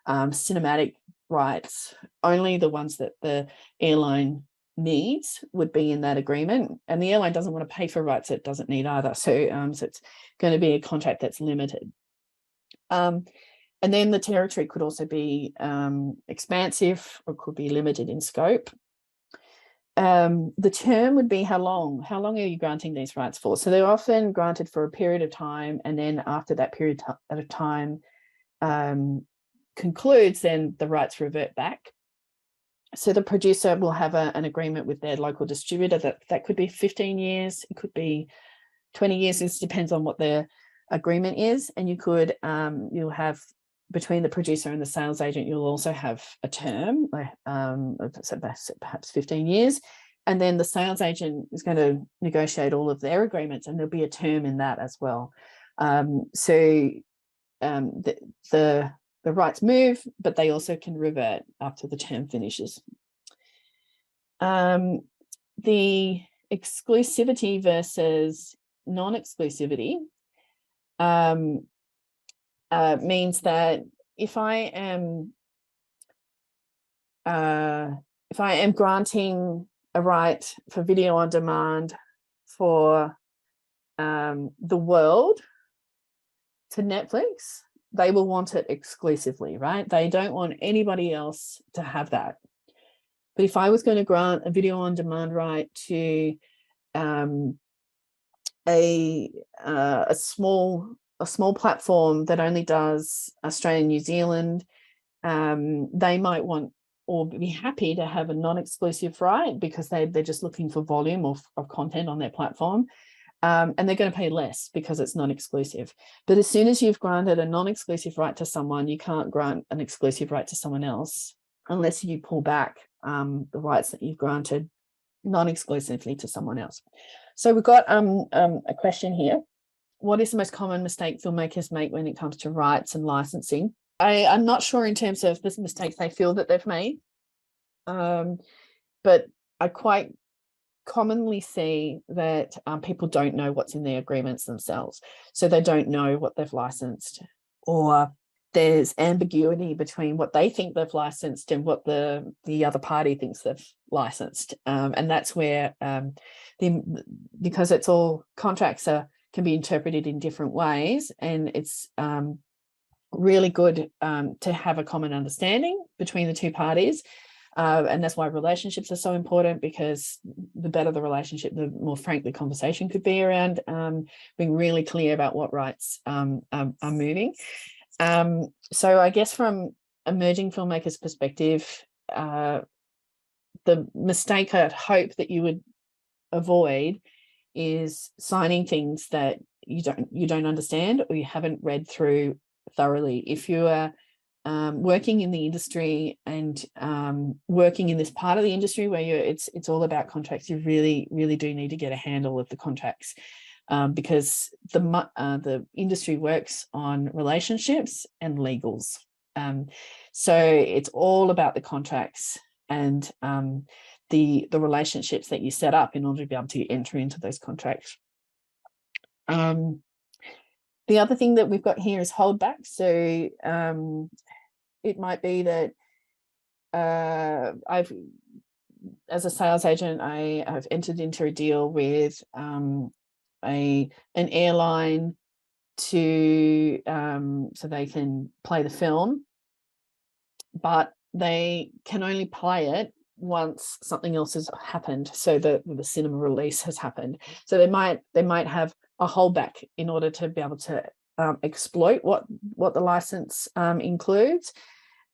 cinematic rights. Only the ones that the airline needs would be in that agreement, and the airline doesn't want to pay for rights it doesn't need either. So it's going to be a contract that's limited. And then the territory could also be expansive, or could be limited in scope. The term would be how long are you granting these rights for? So they're often granted for a period of time, and then after that period of time concludes, then the rights revert back. So the producer will have an agreement with their local distributor that could be 15 years, it could be 20 years. This depends on what their agreement is. And you could you'll have, between the producer and the sales agent, you'll also have a term, so perhaps 15 years. And then the sales agent is going to negotiate all of their agreements, and there'll be a term in that as well. The rights move, but they also can revert after the term finishes. The exclusivity versus non-exclusivity means that if I am granting a right for video on demand for the world to Netflix, they will want it exclusively, right? They don't want anybody else to have that. But if I was going to grant a video on demand right to a small platform that only does Australia and New Zealand, they might want or be happy to have a non-exclusive right, because they're just looking for volume of content on their platform. And they're going to pay less because it's non-exclusive. But as soon as you've granted a non-exclusive right to someone, you can't grant an exclusive right to someone else unless you pull back the rights that you've granted non-exclusively to someone else. So we've got a question here. What is the most common mistake filmmakers make when it comes to rights and licensing? I'm not sure in terms of the mistakes they feel that they've made, but I quite commonly see that people don't know what's in their agreements themselves. So they don't know what they've licensed, or there's ambiguity between what they think they've licensed and what the other party thinks they've licensed. And that's where, because it's all contracts can be interpreted in different ways, and it's really good to have a common understanding between the two parties. And that's why relationships are so important, because the better the relationship, the more frank the conversation could be around being really clear about what rights are moving. So I guess from emerging filmmakers' perspective, the mistake I'd hope that you would avoid is signing things that you don't understand or you haven't read through thoroughly. If you are working in the industry and working in this part of the industry where it's all about contracts, you really do need to get a handle of the contracts, because the industry works on relationships and legals. So it's all about the contracts and the relationships that you set up in order to be able to enter into those contracts. The other thing that we've got here is holdback. So it might be that as a sales agent, I've entered into a deal with an airline to so they can play the film, but they can only play it once something else has happened. So the cinema release has happened. So they might have a holdback in order to be able to exploit what the license includes.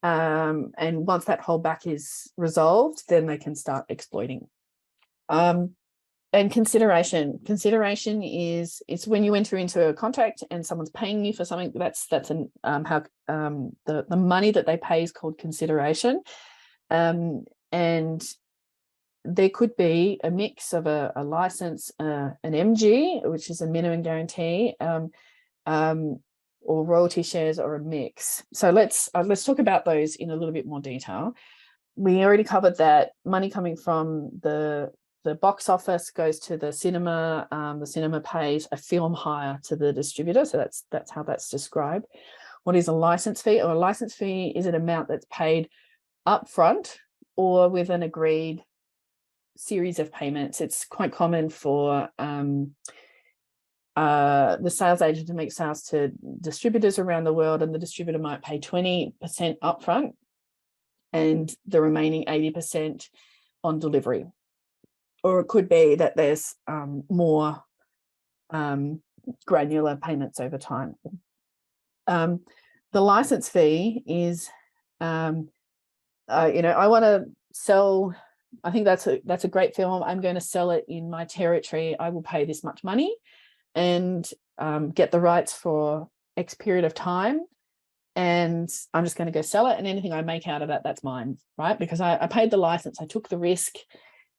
And once that holdback is resolved, then they can start exploiting. And consideration is it's when you enter into a contract and someone's paying you for something. That's how the money that they pay is called consideration. And there could be a mix of a license, an MG, which is a minimum guarantee, or royalty shares, or a mix. So let's talk about those in a little bit more detail. We already covered that money coming from the box office goes to the cinema. The cinema pays a film hire to the distributor. So that's how that's described. What is a license fee? Or a license fee is an amount that's paid upfront or with an agreed series of payments. It's quite common for the sales agent to make sales to distributors around the world, and the distributor might pay 20% upfront and the remaining 80% on delivery. Or it could be that there's more granular payments over time. The license fee is, I want to sell. I think that's a great film. I'm going to sell it in my territory. I will pay this much money and get the rights for X period of time. And I'm just going to go sell it. And anything I make out of that, that's mine, right? Because I paid the license, I took the risk,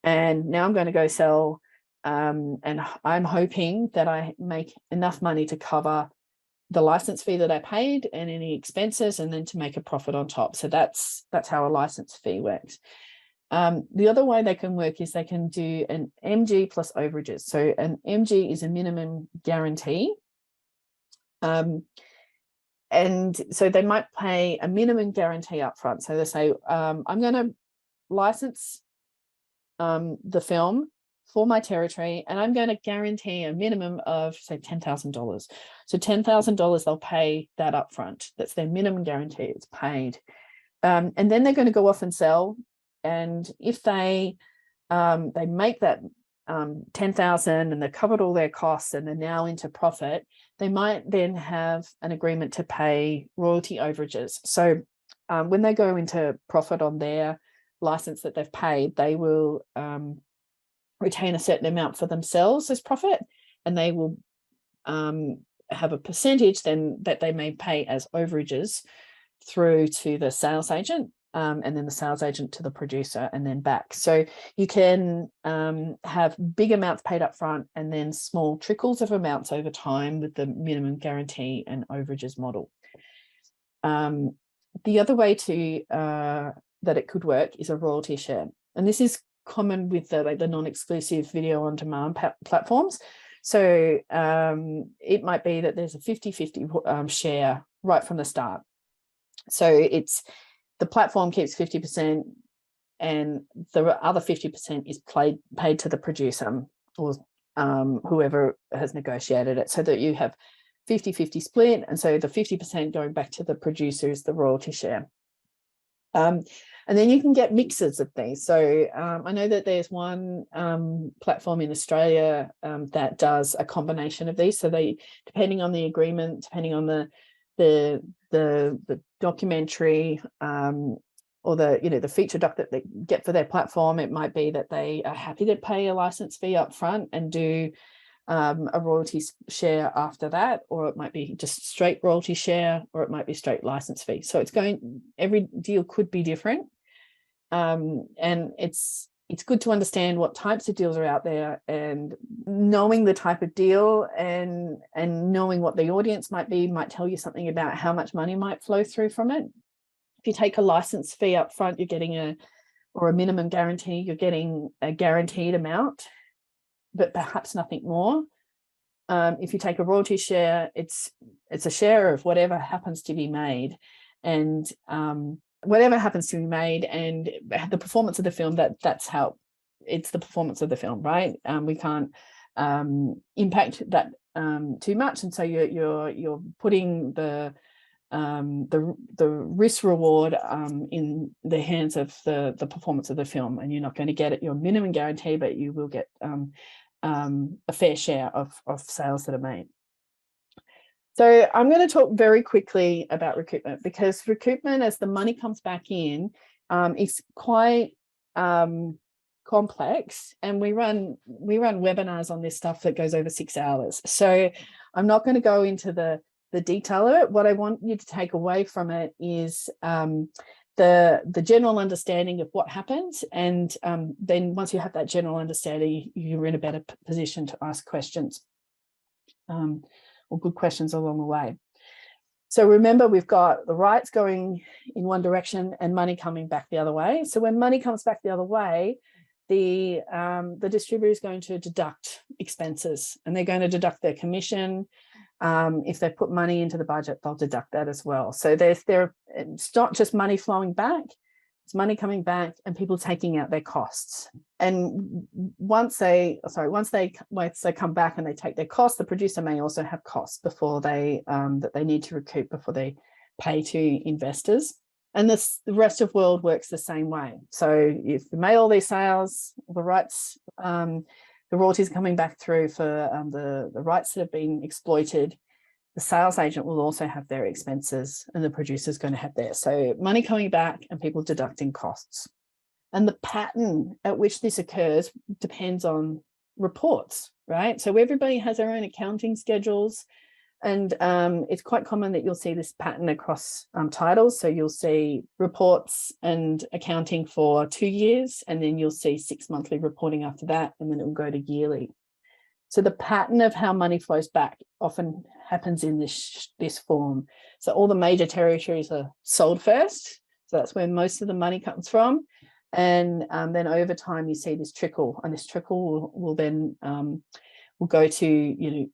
and now I'm going to go sell. And I'm hoping that I make enough money to cover the license fee that I paid and any expenses, and then to make a profit on top. So that's how a license fee works. The other way they can work is they can do an MG plus overages. So an MG is a minimum guarantee. And so they might pay a minimum guarantee up front. So they say, I'm going to license the film for my territory, and I'm going to guarantee a minimum of, say, $10,000. So $10,000, they'll pay that up front. That's their minimum guarantee. It's paid. And then they're going to go off and sell. And if they make that 10,000 and they've covered all their costs and they're now into profit, they might then have an agreement to pay royalty overages. So when they go into profit on their license that they've paid, they will retain a certain amount for themselves as profit, and they will have a percentage then that they may pay as overages through to the sales agent. And then the sales agent to the producer, and then back. So you can have big amounts paid up front and then small trickles of amounts over time with the minimum guarantee and overages model. The other way to that it could work is a royalty share. And this is common with the non-exclusive video on demand platforms. So it might be that there's a 50-50 share right from the start. So it's the platform keeps 50% and the other 50% is paid to the producer or whoever has negotiated it, so that you have 50-50 split, and so the 50% going back to the producer is the royalty share. And then you can get mixes of these. So I know that there's one platform in Australia that does a combination of these. So they, depending on the agreement, depending on the documentary or the feature doc that they get for their platform, it might be that they are happy to pay a license fee up front and do a royalty share after that, or it might be just straight royalty share, or it might be straight license fee. So every deal could be different. And it's good to understand what types of deals are out there, and knowing the type of deal and knowing what the audience might be might tell you something about how much money might flow through from it. If you take a license fee up front, you're getting a minimum guarantee, you're getting a guaranteed amount, but perhaps nothing more. If you take a royalty share, it's a share of whatever happens to be made, and whatever happens to be made, and the performance of the film, that's how it's the performance of the film, right? We can't impact that too much, and so you're putting the risk reward in the hands of the performance of the film, and you're not going to get your minimum guarantee, but you will get a fair share of sales that are made. So I'm going to talk very quickly about recoupment, because recoupment, as the money comes back in, is quite complex, and we run webinars on this stuff that goes over 6 hours. So I'm not going to go into the detail of it. What I want you to take away from it is the general understanding of what happens, and then once you have that general understanding, you're in a better position to ask questions. Or good questions along the way. So remember, we've got the rights going in one direction and money coming back the other way. So when money comes back the other way, the distributor is going to deduct expenses, and they're going to deduct their commission. If they put money into the budget, they'll deduct that as well. So it's not just money flowing back, it's money coming back and people taking out their costs. And once they come back and they take their costs, the producer may also have costs before that they need to recoup before they pay to investors. And the rest of the world works the same way. So if you made all these sales, the rights, the royalties coming back through for the rights that have been exploited, the sales agent will also have their expenses, and the producer is going to have theirs. So money coming back and people deducting costs. And the pattern at which this occurs depends on reports, right? So everybody has their own accounting schedules, and it's quite common that you'll see this pattern across titles. So you'll see reports and accounting for 2 years, and then you'll see 6 monthly reporting after that, and then it will go to yearly. So the pattern of how money flows back often happens in this form. So all the major territories are sold first. So that's where most of the money comes from. And then over time, you see this trickle, and this trickle will then will go to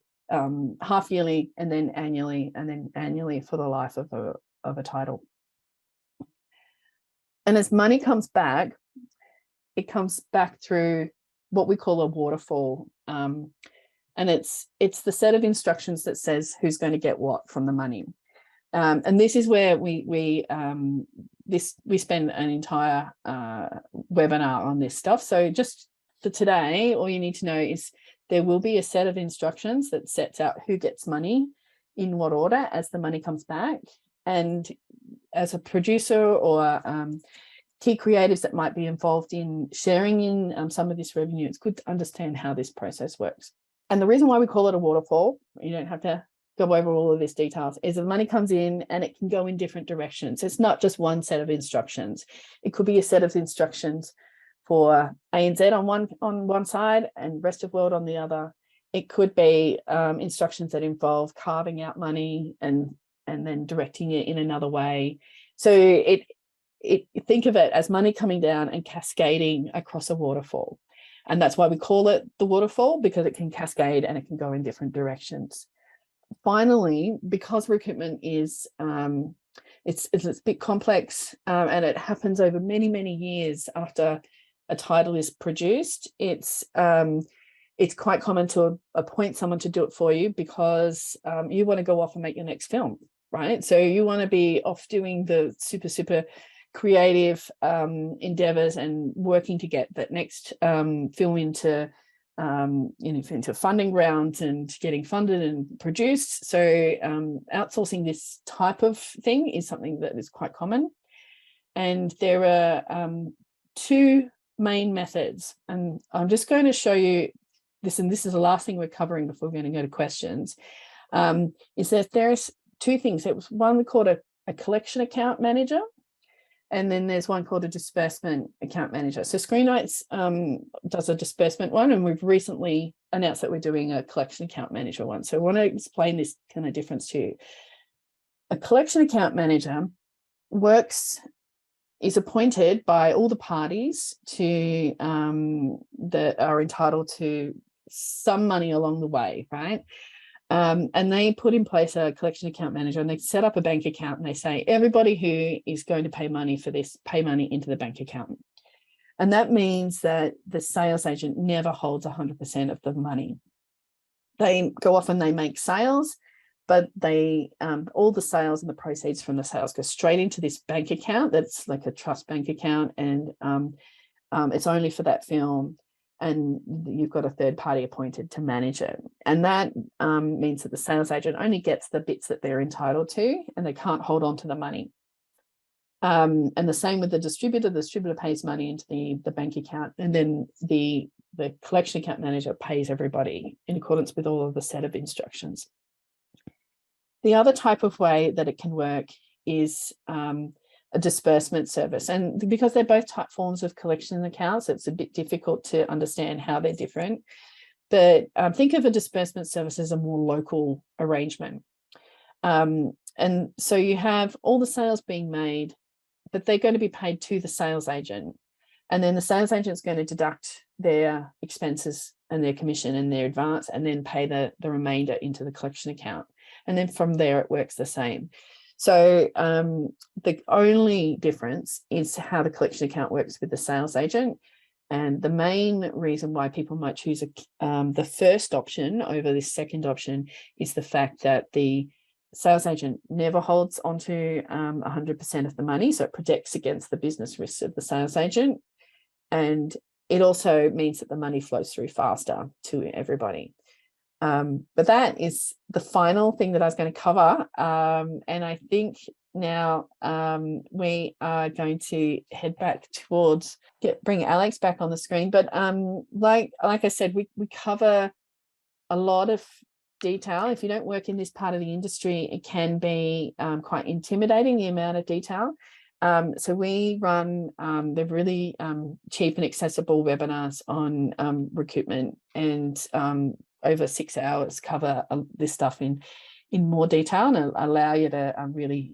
half yearly, and then annually for the life of a title. And as money comes back, it comes back through what we call a waterfall, and it's the set of instructions that says who's going to get what from the money. And this is where we spend an entire webinar on this stuff. So just for today, all you need to know is there will be a set of instructions that sets out who gets money in what order as the money comes back. And as a producer or key creatives that might be involved in sharing in some of this revenue, it's good to understand how this process works. And the reason why we call it a waterfall, you don't have to go over all of these details, is the money comes in and it can go in different directions. It's not just one set of instructions. It could be a set of instructions for ANZ on one side and rest of world on the other. It could be instructions that involve carving out money and then directing it in another way. So think of it as money coming down and cascading across a waterfall. And that's why we call it the waterfall, because it can cascade and it can go in different directions. Finally, because recoupment is it's a bit complex and it happens over many, many years after a title is produced, it's it's quite common to appoint someone to do it for you because you want to go off and make your next film, right? So you want to be off doing the super creative endeavors and working to get that next film into funding rounds and getting funded and produced. So outsourcing this type of thing is something that is quite common. And there are two main methods, and I'm just going to show you this, and this is the last thing we're covering before we're going to go to questions, is that there's two things. It was one we called a collection account manager, and then there's one called a disbursement account manager. So Screenrights does a disbursement one, and we've recently announced that we're doing a collection account manager one. So I want to explain this kind of difference to you. A collection account manager is appointed by all the parties to that are entitled to some money along the way, right? And they put in place a collection account manager, and they set up a bank account, and they say everybody who is going to pay money for this, pay money into the bank account. And that means that the sales agent never holds 100% of the money. They go off and they make sales, but they all the sales and the proceeds from the sales go straight into this bank account that's like a trust bank account, and it's only for that film, and you've got a third party appointed to manage it. And that means that the sales agent only gets the bits that they're entitled to, and they can't hold on to the money. And the same with the distributor. The distributor pays money into the bank account, and then the collection account manager pays everybody in accordance with all of the set of instructions. The other type of way that it can work is a disbursement service. And because they're both type forms of collection accounts, it's a bit difficult to understand how they're different. But think of a disbursement service as a more local arrangement. And so you have all the sales being made, but they're going to be paid to the sales agent. And then the sales agent is going to deduct their expenses and their commission and their advance, and then pay the remainder into the collection account. And then from there, it works the same. So the only difference is how the collection account works with the sales agent. And the main reason why people might choose the first option over the second option is the fact that the sales agent never holds onto 100% of the money. So it protects against the business risks of the sales agent. And it also means that the money flows through faster to everybody. But that is the final thing that I was going to cover. And I think now we are going to head back towards bring Alex back on the screen. But like I said, we cover a lot of detail. If you don't work in this part of the industry, it can be quite intimidating, the amount of detail. So we run they're really cheap and accessible webinars on recruitment, and over 6 hours cover this stuff in more detail and allow you to really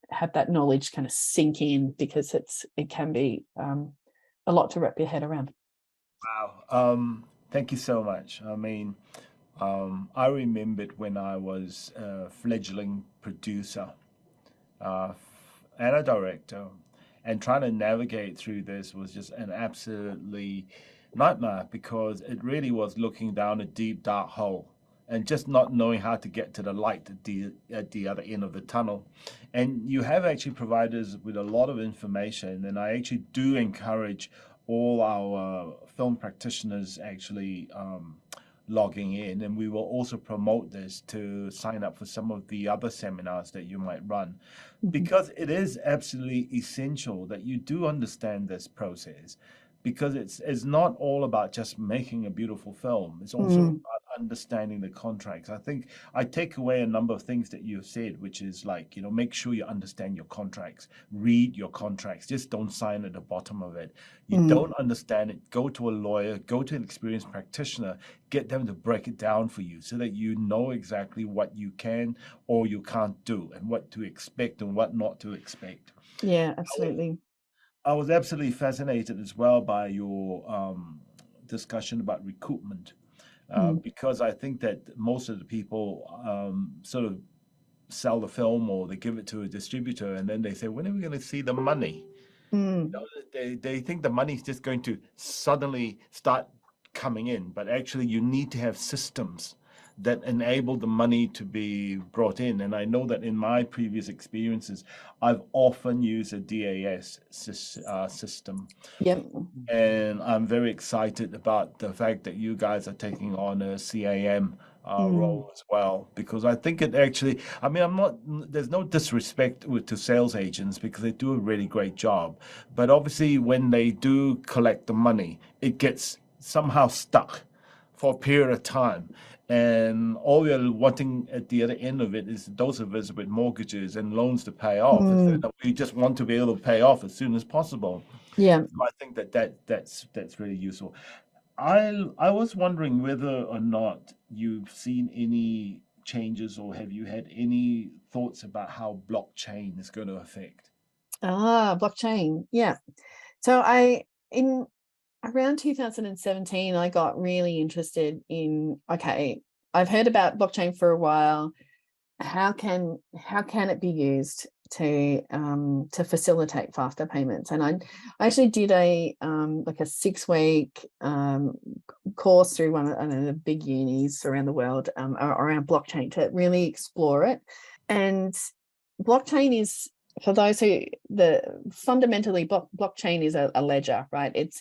have that knowledge kind of sink in, because it can be a lot to wrap your head around. Wow. Thank you so much. I mean, I remembered when I was a fledgling producer and a director, and trying to navigate through this was just an absolutely nightmare, because it really was looking down a deep dark hole and just not knowing how to get to the light at the other end of the tunnel. And you have actually provided us with a lot of information, and I actually do encourage all our film practitioners actually logging in, and we will also promote this to sign up for some of the other seminars that you might run, because it is absolutely essential that you do understand this process, because it's not all about just making a beautiful film. It's also about understanding the contracts. I think I take away a number of things that you've said, which is like, make sure you understand your contracts, read your contracts, just don't sign at the bottom of it. You don't understand it, go to a lawyer, go to an experienced practitioner, get them to break it down for you so that you know exactly what you can or you can't do, and what to expect and what not to expect. Yeah, absolutely. I was absolutely fascinated as well by your discussion about recoupment, because I think that most of the people sort of sell the film, or they give it to a distributor, and then they say, when are we going to see the money? They think the money is just going to suddenly start coming in, but actually you need to have systems that enable the money to be brought in. And I know that in my previous experiences, I've often used a DAS system. Yep. And I'm very excited about the fact that you guys are taking on a CAM role as well, because I think it actually, I mean, there's no disrespect to sales agents because they do a really great job. But obviously, when they do collect the money, it gets somehow stuck for a period of time. And all you're wanting at the other end of it is those of us with mortgages and loans to pay off. We just want to be able to pay off as soon as possible. Yeah. So I think that's really useful. I was wondering whether or not you've seen any changes or have you had any thoughts about how blockchain is going to affect? Blockchain. Yeah. So in around 2017, I got really interested in, okay, I've heard about blockchain for a while. How can it be used to facilitate faster payments? And I actually did a 6-week course through one of the big unis around the world around blockchain to really explore it. And blockchain is, for those who, fundamentally blockchain is a ledger, right? It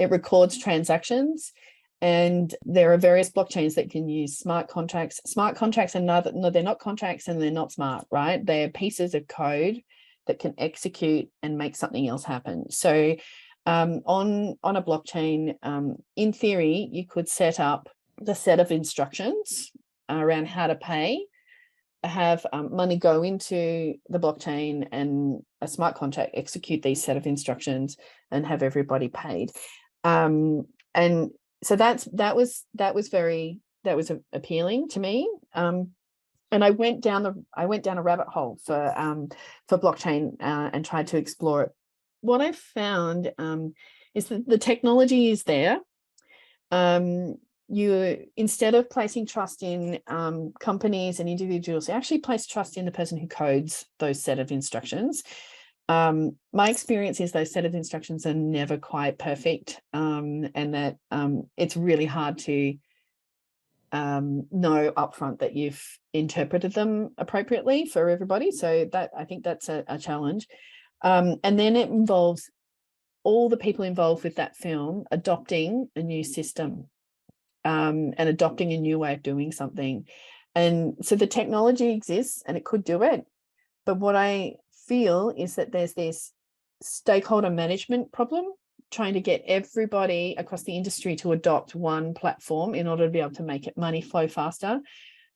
records transactions, and there are various blockchains that can use smart contracts. Smart contracts are no, they're not contracts and they're not smart, right? They're pieces of code that can execute and make something else happen. So on a blockchain, in theory, you could set up the set of instructions around how to pay, have money go into the blockchain, and a smart contract execute these set of instructions and have everybody paid. And so that was appealing to me. And I went down a rabbit hole for blockchain and tried to explore it. What I found is that the technology is there. You, instead of placing trust in companies and individuals, you actually place trust in the person who codes those set of instructions. My experience is those set of instructions are never quite perfect, and that it's really hard to know upfront that you've interpreted them appropriately for everybody. So that, I think that's a challenge. And then it involves all the people involved with that film adopting a new system. And adopting a new way of doing something. And so the technology exists and it could do it. But what I feel is that there's this stakeholder management problem, trying to get everybody across the industry to adopt one platform in order to be able to make it money flow faster.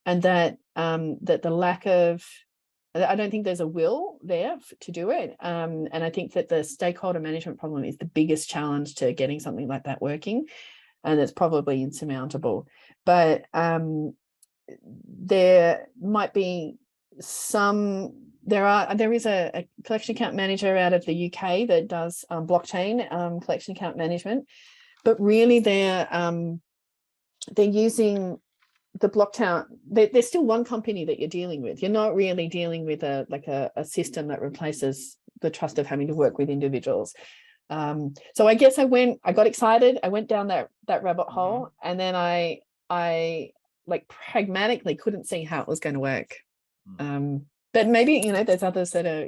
And that the lack of, I don't think there's a will there to do it. And I think that the stakeholder management problem is the biggest challenge to getting something like that working. And it's probably insurmountable. But there might be there is a collection account manager out of the UK that does blockchain collection account management, but really they're using the blockchain. There's still one company that you're dealing with. You're not really dealing with a system that replaces the trust of having to work with individuals. So I guess I got excited. I went down that rabbit hole, and then I like pragmatically couldn't see how it was going to work. But maybe, there's others that are,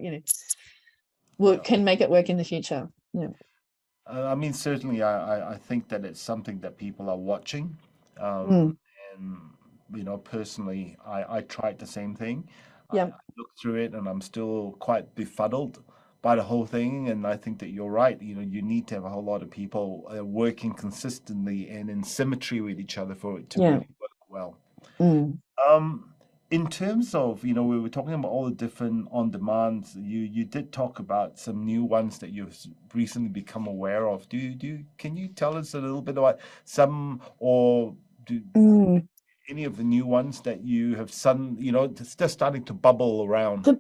can make it work in the future. Yeah. I mean, certainly I think that it's something that people are watching. And, personally, I tried the same thing. Yeah. I looked through it and I'm still quite befuddled by the whole thing. And I think that you're right. You need to have a whole lot of people working consistently and in symmetry with each other for it to really work well. In terms of, we were talking about all the different on-demands. You did talk about some new ones that you've recently become aware of. Can you tell us a little bit about some, or any of the new ones that you have just starting to bubble around? They're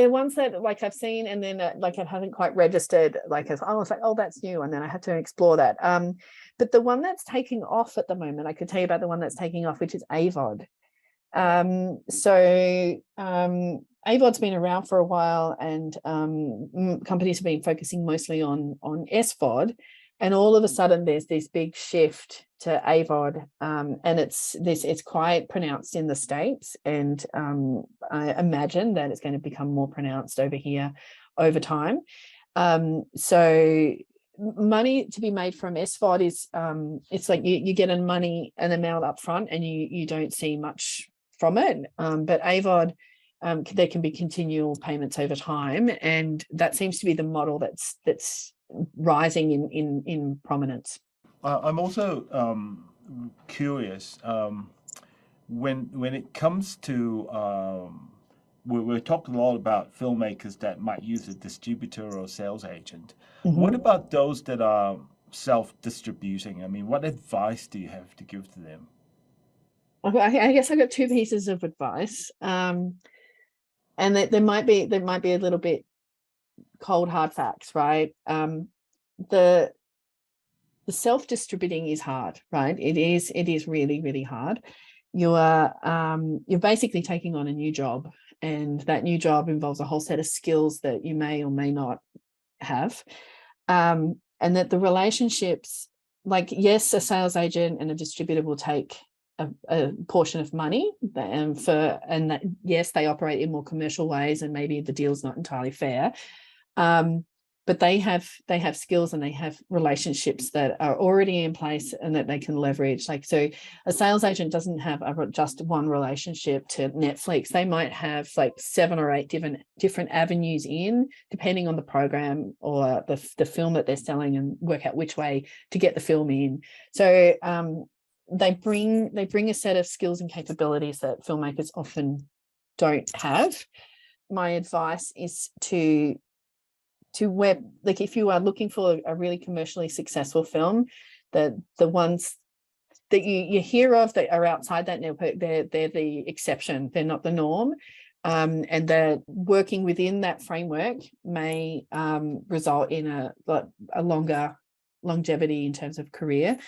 ones that I've seen, and then I haven't quite registered. I was like, oh, that's new, and then I had to explore that. But the one that's taking off at the moment, I could tell you about the one that's taking off, which is AVOD. AVOD's been around for a while, and companies have been focusing mostly on SVOD. And all of a sudden there's this big shift to AVOD, and it's quite pronounced in the States, and I imagine that it's going to become more pronounced over here over time. So money to be made from SVOD is it's like you get an amount up front and you don't see much from it, but AVOD, there can be continual payments over time, and that seems to be the model that's rising in prominence. I'm also curious, when it comes to we're talking a lot about filmmakers that might use a distributor or sales agent. Mm-hmm. What about those that are self-distributing? I mean, what advice do you have to give to them? I guess I got two pieces of advice, and there might be a little bit cold hard facts, right? The self-distributing is hard, right? It is really, really hard. You're basically taking on a new job, and that new job involves a whole set of skills that you may or may not have, and that the relationships, like, yes, a sales agent and a distributor will take a portion of money, and that yes, they operate in more commercial ways, and maybe the deal's not entirely fair, but they have skills and they have relationships that are already in place and that they can leverage. Like, so a sales agent doesn't have just one relationship to Netflix. They might have like 7 or 8 different avenues in, depending on the program or the film that they're selling, and work out which way to get the film in. So they bring a set of skills and capabilities that filmmakers often don't have. My advice is to web, like, if you are looking for a really commercially successful film, the ones that you hear of that are outside that network, they're the exception, they're not the norm, and that working within that framework may result in a longer longevity in terms of career.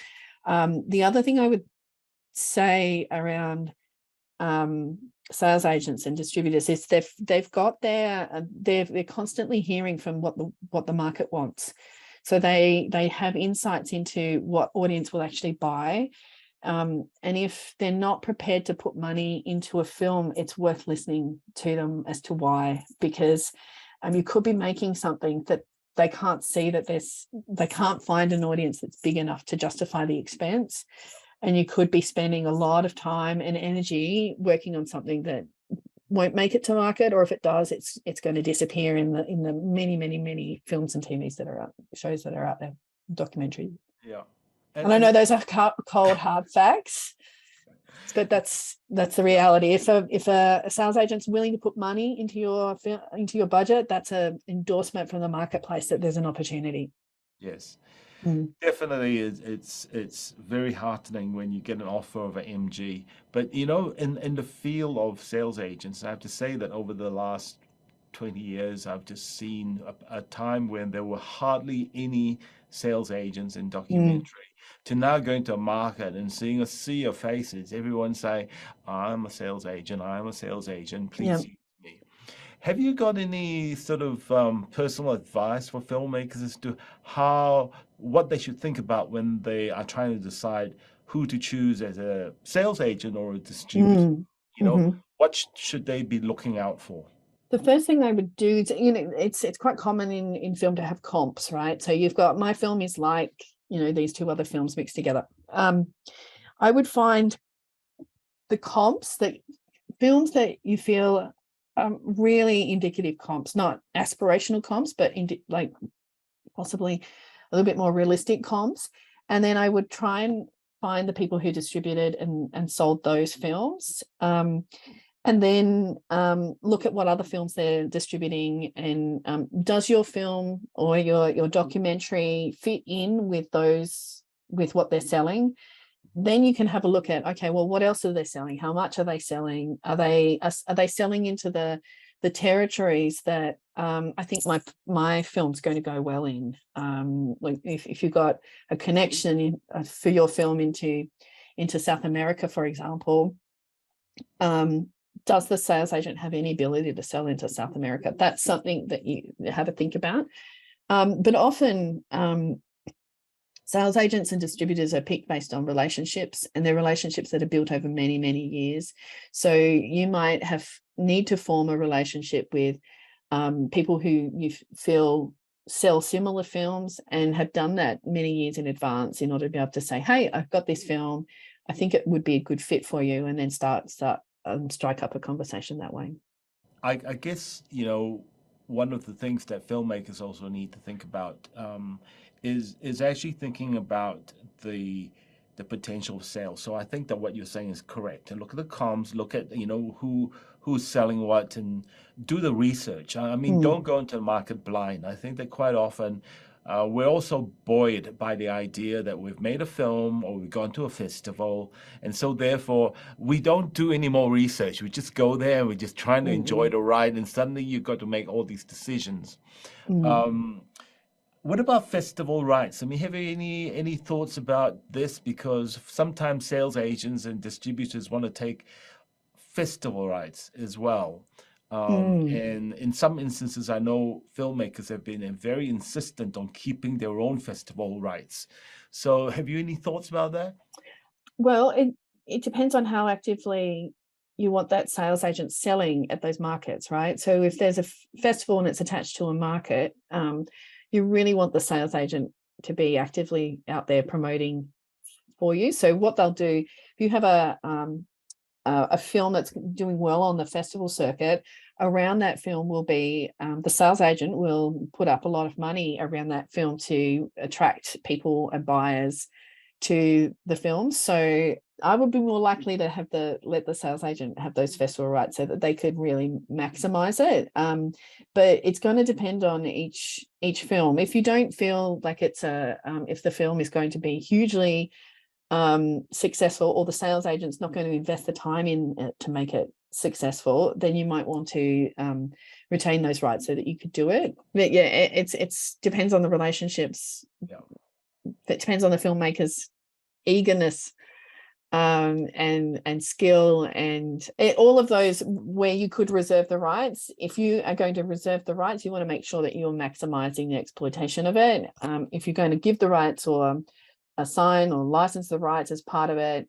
The other thing I would say around sales agents and distributors is they've got they're constantly hearing from what the market wants, so they have insights into what audience will actually buy, and if they're not prepared to put money into a film, it's worth listening to them as to why, because you could be making something that they can't see, that they can't find an audience that's big enough to justify the expense. And you could be spending a lot of time and energy working on something that won't make it to market, or if it does, it's going to disappear in the many films and TVs that are shows that are out there, documentaries. Yeah, and I know those are cold hard facts, but that's the reality. If a sales agent's willing to put money into your budget, that's an endorsement from the marketplace that there's an opportunity. Yes. Definitely, it's very heartening when you get an offer of an MG. But in the field of sales agents, I have to say that over the last 20 years, I've just seen a time when there were hardly any sales agents in documentary, to now going to a market and seeing a sea of faces, everyone say, I'm a sales agent, please use me. Have you got any sort of personal advice for filmmakers as to what they should think about when they are trying to decide who to choose as a sales agent or a distributor? What should they be looking out for? The first thing I would do is, it's quite common in film to have comps, right? So you've got, my film is like, these two other films mixed together. I would find the comps, that films that you feel really indicative comps, not aspirational comps, but like possibly a little bit more realistic comps. And then I would try and find the people who distributed and sold those films, and then look at what other films they're distributing, and does your film or your documentary fit in with what they're selling? Then you can have a look at, okay, well, what else are they selling? How much are they selling? Are they selling into the territories that I think my film's going to go well in? Like if you've got a connection for your film into South America, for example, does the sales agent have any ability to sell into South America? That's something that you have to think about. But often Sales agents and distributors are picked based on relationships, and they're relationships that are built over many, many years. So you might need to form a relationship with people who you feel sell similar films and have done that many years in advance in order to be able to say, hey, I've got this film, I think it would be a good fit for you, and then strike up a conversation that way. I guess, one of the things that filmmakers also need to think about is actually thinking about the potential of sales. So I think that what you're saying is correct. And look at the comms, look at who's selling what, and do the research. I mean, don't go into the market blind. I think that quite often we're also buoyed by the idea that we've made a film or we've gone to a festival, and so therefore we don't do any more research. We just go there and we're just trying to enjoy the ride, and suddenly you've got to make all these decisions. What about festival rights? I mean, have you any thoughts about this? Because sometimes sales agents and distributors want to take festival rights as well. And in some instances, I know filmmakers have been very insistent on keeping their own festival rights. So have you any thoughts about that? Well, it depends on how actively you want that sales agent selling at those markets, right? So if there's a festival and it's attached to a market, you really want the sales agent to be actively out there promoting for you. So what they'll do, if you have a film that's doing well on the festival circuit, around that film will be the sales agent will put up a lot of money around that film to attract people and buyers to the film. So I would be more likely to let the sales agent have those festival rights so that they could really maximize it. But it's going to depend on each film. If you don't feel like it's if the film is going to be hugely successful, or the sales agent's not going to invest the time in it to make it successful, then you might want to retain those rights so that you could do it. But yeah, it's depends on the relationships. Yeah. It depends on the filmmaker's eagerness and skill, and all of those where you could reserve the rights. If you are going to reserve the rights, you want to make sure that you're maximizing the exploitation of it. If you're going to give the rights or assign or license the rights as part of it,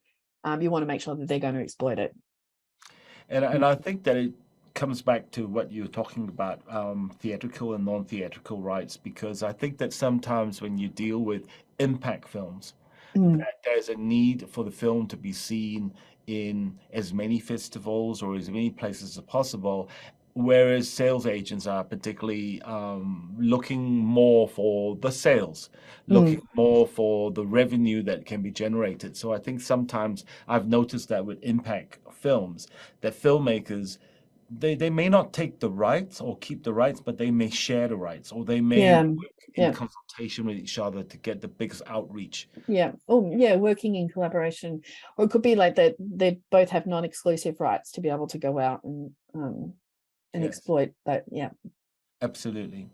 you want to make sure that they're going to exploit it. And I think that it comes back to what you're talking about, theatrical and non-theatrical rights, because I think that sometimes when you deal with impact films, that there's a need for the film to be seen in as many festivals or as many places as possible, whereas sales agents are particularly looking more for the sales, looking more for the revenue that can be generated. So I think sometimes I've noticed that with impact films, that filmmakers, they may not take the rights or keep the rights, but they may share the rights, or they may work in consultation with each other to get the biggest outreach. Yeah. Oh, yeah. Working in collaboration, or it could be like that. They both have non-exclusive rights to be able to go out and exploit that. Yeah. Absolutely.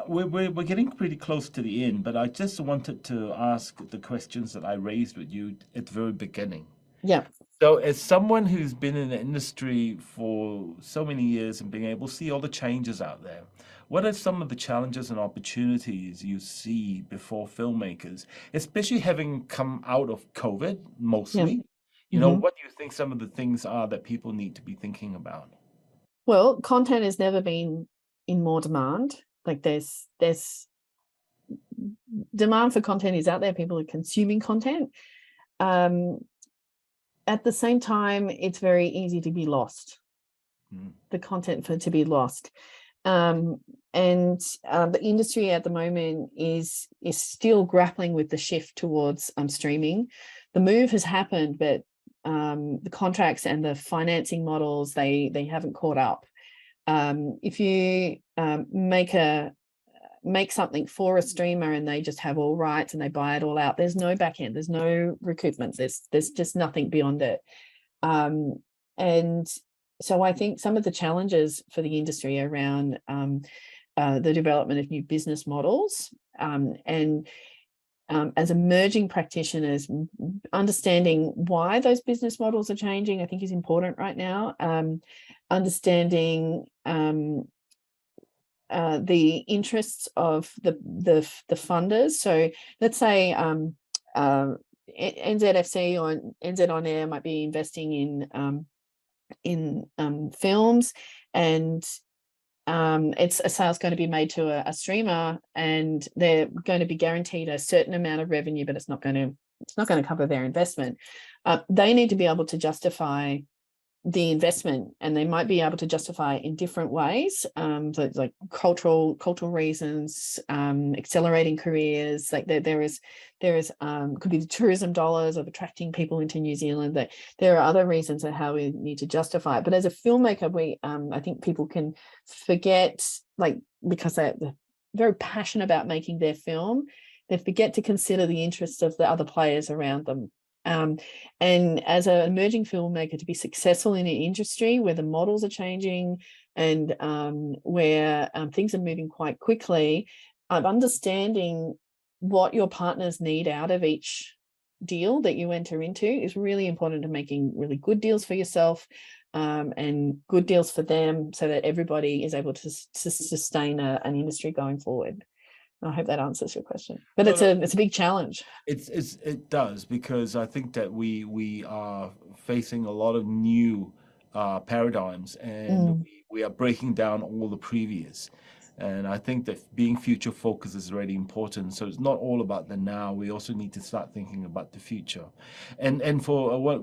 We're getting pretty close to the end, but I just wanted to ask the questions that I raised with you at the very beginning. Yeah. So as someone who's been in the industry for so many years and being able to see all the changes out there, what are some of the challenges and opportunities you see before filmmakers, especially having come out of COVID mostly? What do you think some of the things are that people need to be thinking about? Well, content has never been in more demand. Like there's demand for content is out there. People are consuming content. At the same time, it's very easy to be lost. The content to be lost. And the industry at the moment is still grappling with the shift towards streaming. The move has happened, but the contracts and the financing models, they haven't caught up. If you make something for a streamer and they just have all rights and they buy it all out, there's no back end, there's no recoupment, there's just nothing beyond it. And so I think some of the challenges for the industry around the development of new business models and as emerging practitioners, understanding why those business models are changing, I think is important right now. Understanding the interests of the funders. So let's say NZFC or NZ On Air might be investing in films, and it's a sale's going to be made to a streamer, and they're going to be guaranteed a certain amount of revenue, but it's not going to cover their investment. They need to be able to justify the investment, and they might be able to justify in different ways, so like cultural reasons, accelerating careers. Like there is could be the tourism dollars of attracting people into New Zealand. That there are other reasons of how we need to justify it. But as a filmmaker, we I think people can forget, like, because they're very passionate about making their film, they forget to consider the interests of the other players around them. And as an emerging filmmaker, to be successful in an industry where the models are changing and where things are moving quite quickly, understanding what your partners need out of each deal that you enter into is really important to making really good deals for yourself, and good deals for them, so that everybody is able to sustain an industry going forward. I hope that answers your question, but it's a big challenge. It does, because I think that we are facing a lot of new paradigms, and we are breaking down all the previous. And I think that being future focused is really important. So it's not all about the now. We also need to start thinking about the future. And for what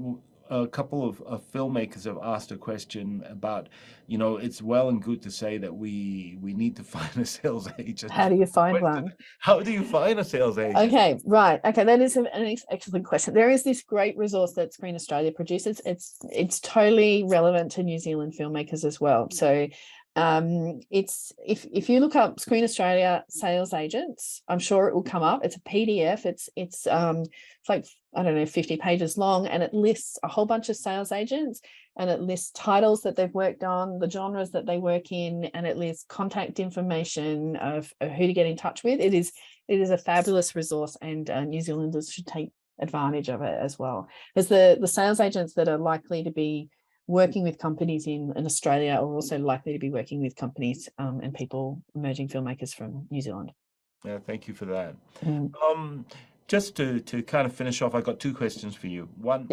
a couple of filmmakers have asked a question about, it's well and good to say that we need to find a sales agent. How do you find one? How do you find a sales agent? Okay, right. Okay, that is an excellent question. There is this great resource that Screen Australia produces. It's totally relevant to New Zealand filmmakers as well. So it's if you look up Screen Australia sales agents, I'm sure it will come up. It's a PDF. It's like, I don't know, 50 pages long, and it lists a whole bunch of sales agents, and it lists titles that they've worked on, the genres that they work in, and it lists contact information of who to get in touch with. It is a fabulous resource, and New Zealanders should take advantage of it as well. Because the sales agents that are likely to be working with companies in Australia are also likely to be working with companies and people, emerging filmmakers from New Zealand. Yeah, thank you for that. Just to kind of finish off, I got two questions for you. One,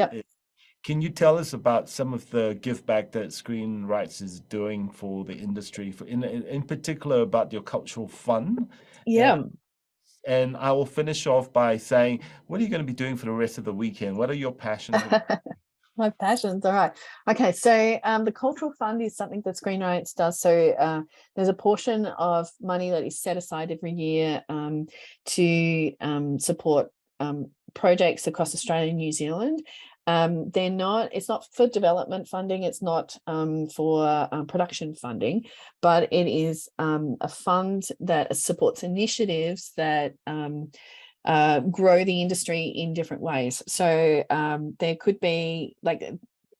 can you tell us about some of the give back that Screenrights is doing for the industry, in particular about your cultural fund? Yeah. And I will finish off by saying, what are you going to be doing for the rest of the weekend? What are your passions? My passions, all right. Okay, so the cultural fund is something that Screenrights does. So there's a portion of money that is set aside every year to support projects across Australia and New Zealand. It's not for development funding, it's not for production funding, but it is a fund that supports initiatives that grow the industry in different ways. So there could be, like,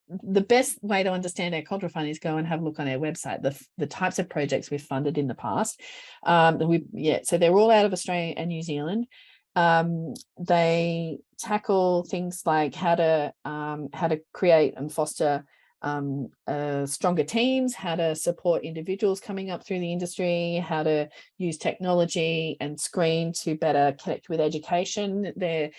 the best way to understand our cultural fund is go and have a look on our website, the types of projects we've funded in the past. So they're all out of Australia and New Zealand. They tackle things like how to create and foster stronger teams, how to support individuals coming up through the industry, how to use technology and screen to better connect with education. The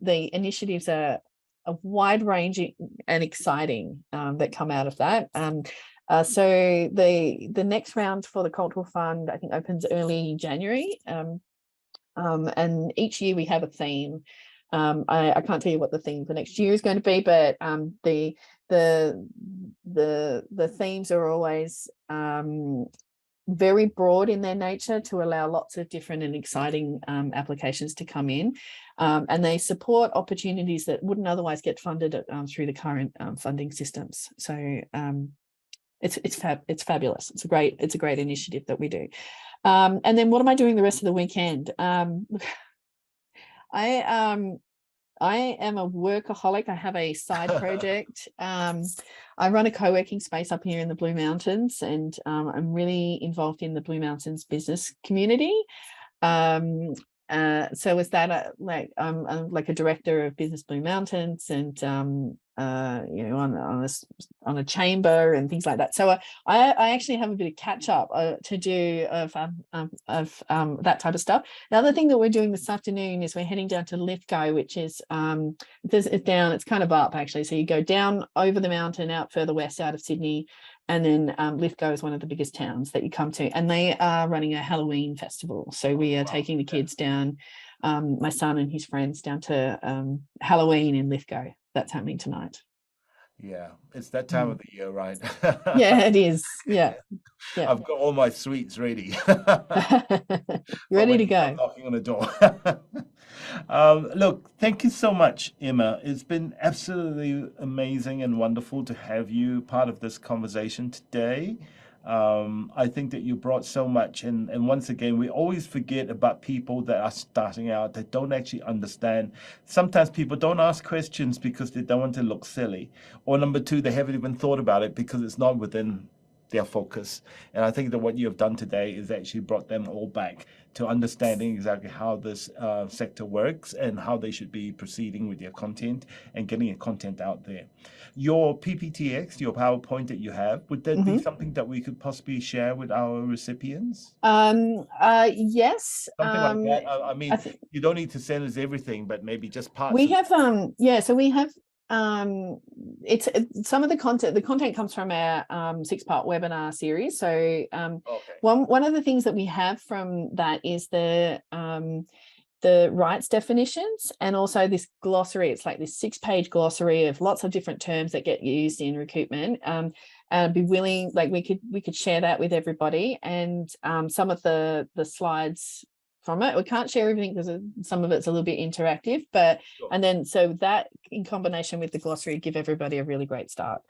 initiatives are a wide ranging and exciting that come out of that. So the next round for the Cultural Fund, I think, opens early January. And each year we have a theme. I can't tell you what the theme for next year is going to be, but the themes are always very broad in their nature to allow lots of different and exciting applications to come in, and they support opportunities that wouldn't otherwise get funded through the current funding systems. So it's fabulous. It's a great initiative that we do. And then what am I doing the rest of the weekend? I am a workaholic. I have a side project. I run a co-working space up here in the Blue Mountains, and I'm really involved in the Blue Mountains business community. So was that I'm like a director of Business Blue Mountains, and on a chamber and things like that. So I actually have a bit of catch up to do of that type of stuff. The other thing that we're doing this afternoon is we're heading down to Lithgow, which is it's kind of up actually. So you go down over the mountain out further west out of Sydney, and then Lithgow is one of the biggest towns that you come to, and they are running a Halloween festival. So we are taking the kids down, my son and his friends, down to Halloween in Lithgow. That's happening tonight. Yeah, it's that time of the year, right? Yeah, it is. Yeah. Yeah. I've got all my sweets ready. Ready to go. Knocking on the door. Look, thank you so much, Emma. It's been absolutely amazing and wonderful to have you part of this conversation today. I think that you brought so much, and once again, we always forget about people that are starting out, that don't actually understand. Sometimes people don't ask questions because they don't want to look silly, or number two, they haven't even thought about it because it's not within their focus. And I think that what you have done today is actually brought them all back to understanding exactly how this sector works and how they should be proceeding with their content and getting your content out there. Your PPTX, your PowerPoint that you have, would that be something that we could possibly share with our recipients? Yes. Something like that. I mean, you don't need to send us everything, but maybe just parts. We have so we have it's some of the content comes from our 6-part webinar series. So one of the things that we have from that is the rights definitions, and also this glossary. It's like this 6-page glossary of lots of different terms that get used in recoupment. And I'd be willing, like we could share that with everybody, and some of the slides from it. We can't share everything because some of it's a little bit interactive, but and then so that in combination with the glossary give everybody a really great start.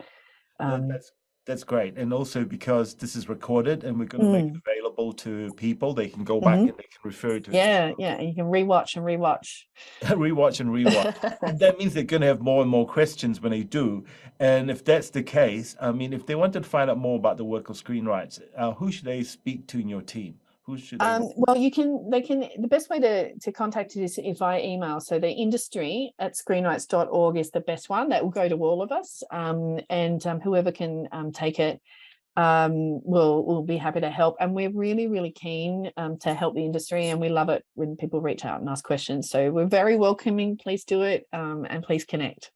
That's great. And also because this is recorded and we're going to make it available to people, they can go back and they can refer to it. Yeah, and you can rewatch and rewatch. Rewatch and rewatch. And that means they're going to have more and more questions when they do. And if that's the case, I mean, if they wanted to find out more about the work of Screenrights, who should they speak to in your team? Who should they well, the best way to contact it is via email. So the industry@screenrights.org is the best one. That will go to all of us, and whoever can take it will be happy to help. And we're really, really keen to help the industry, and we love it when people reach out and ask questions. So we're very welcoming. Please do it, and please connect.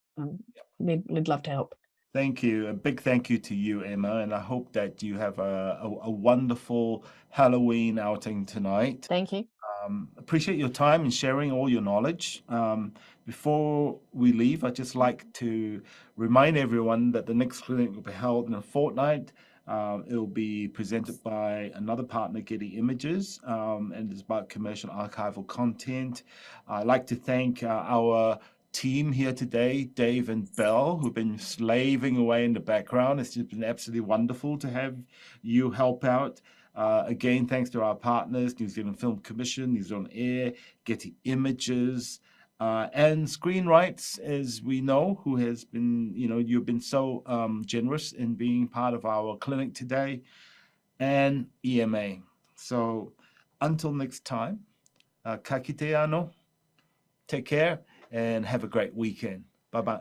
We'd love to help. Thank you. A big thank you to you, Emma, and I hope that you have a wonderful Halloween outing tonight. Thank you. Appreciate your time and sharing all your knowledge. Before we leave, I'd just like to remind everyone that the next clinic will be held in a fortnight. It will be presented by another partner, Getty Images, and it's about commercial archival content. I'd like to thank our team here today, Dave and Belle, who've been slaving away in the background. It's just been absolutely wonderful to have you help out. Again, thanks to our partners, New Zealand Film Commission, New Zealand Air, Getty Images, and Screenrights, as we know, who has been, you've been so generous in being part of our clinic today, and EMA. So until next time, ka kite anō, take care, and have a great weekend. Bye-bye.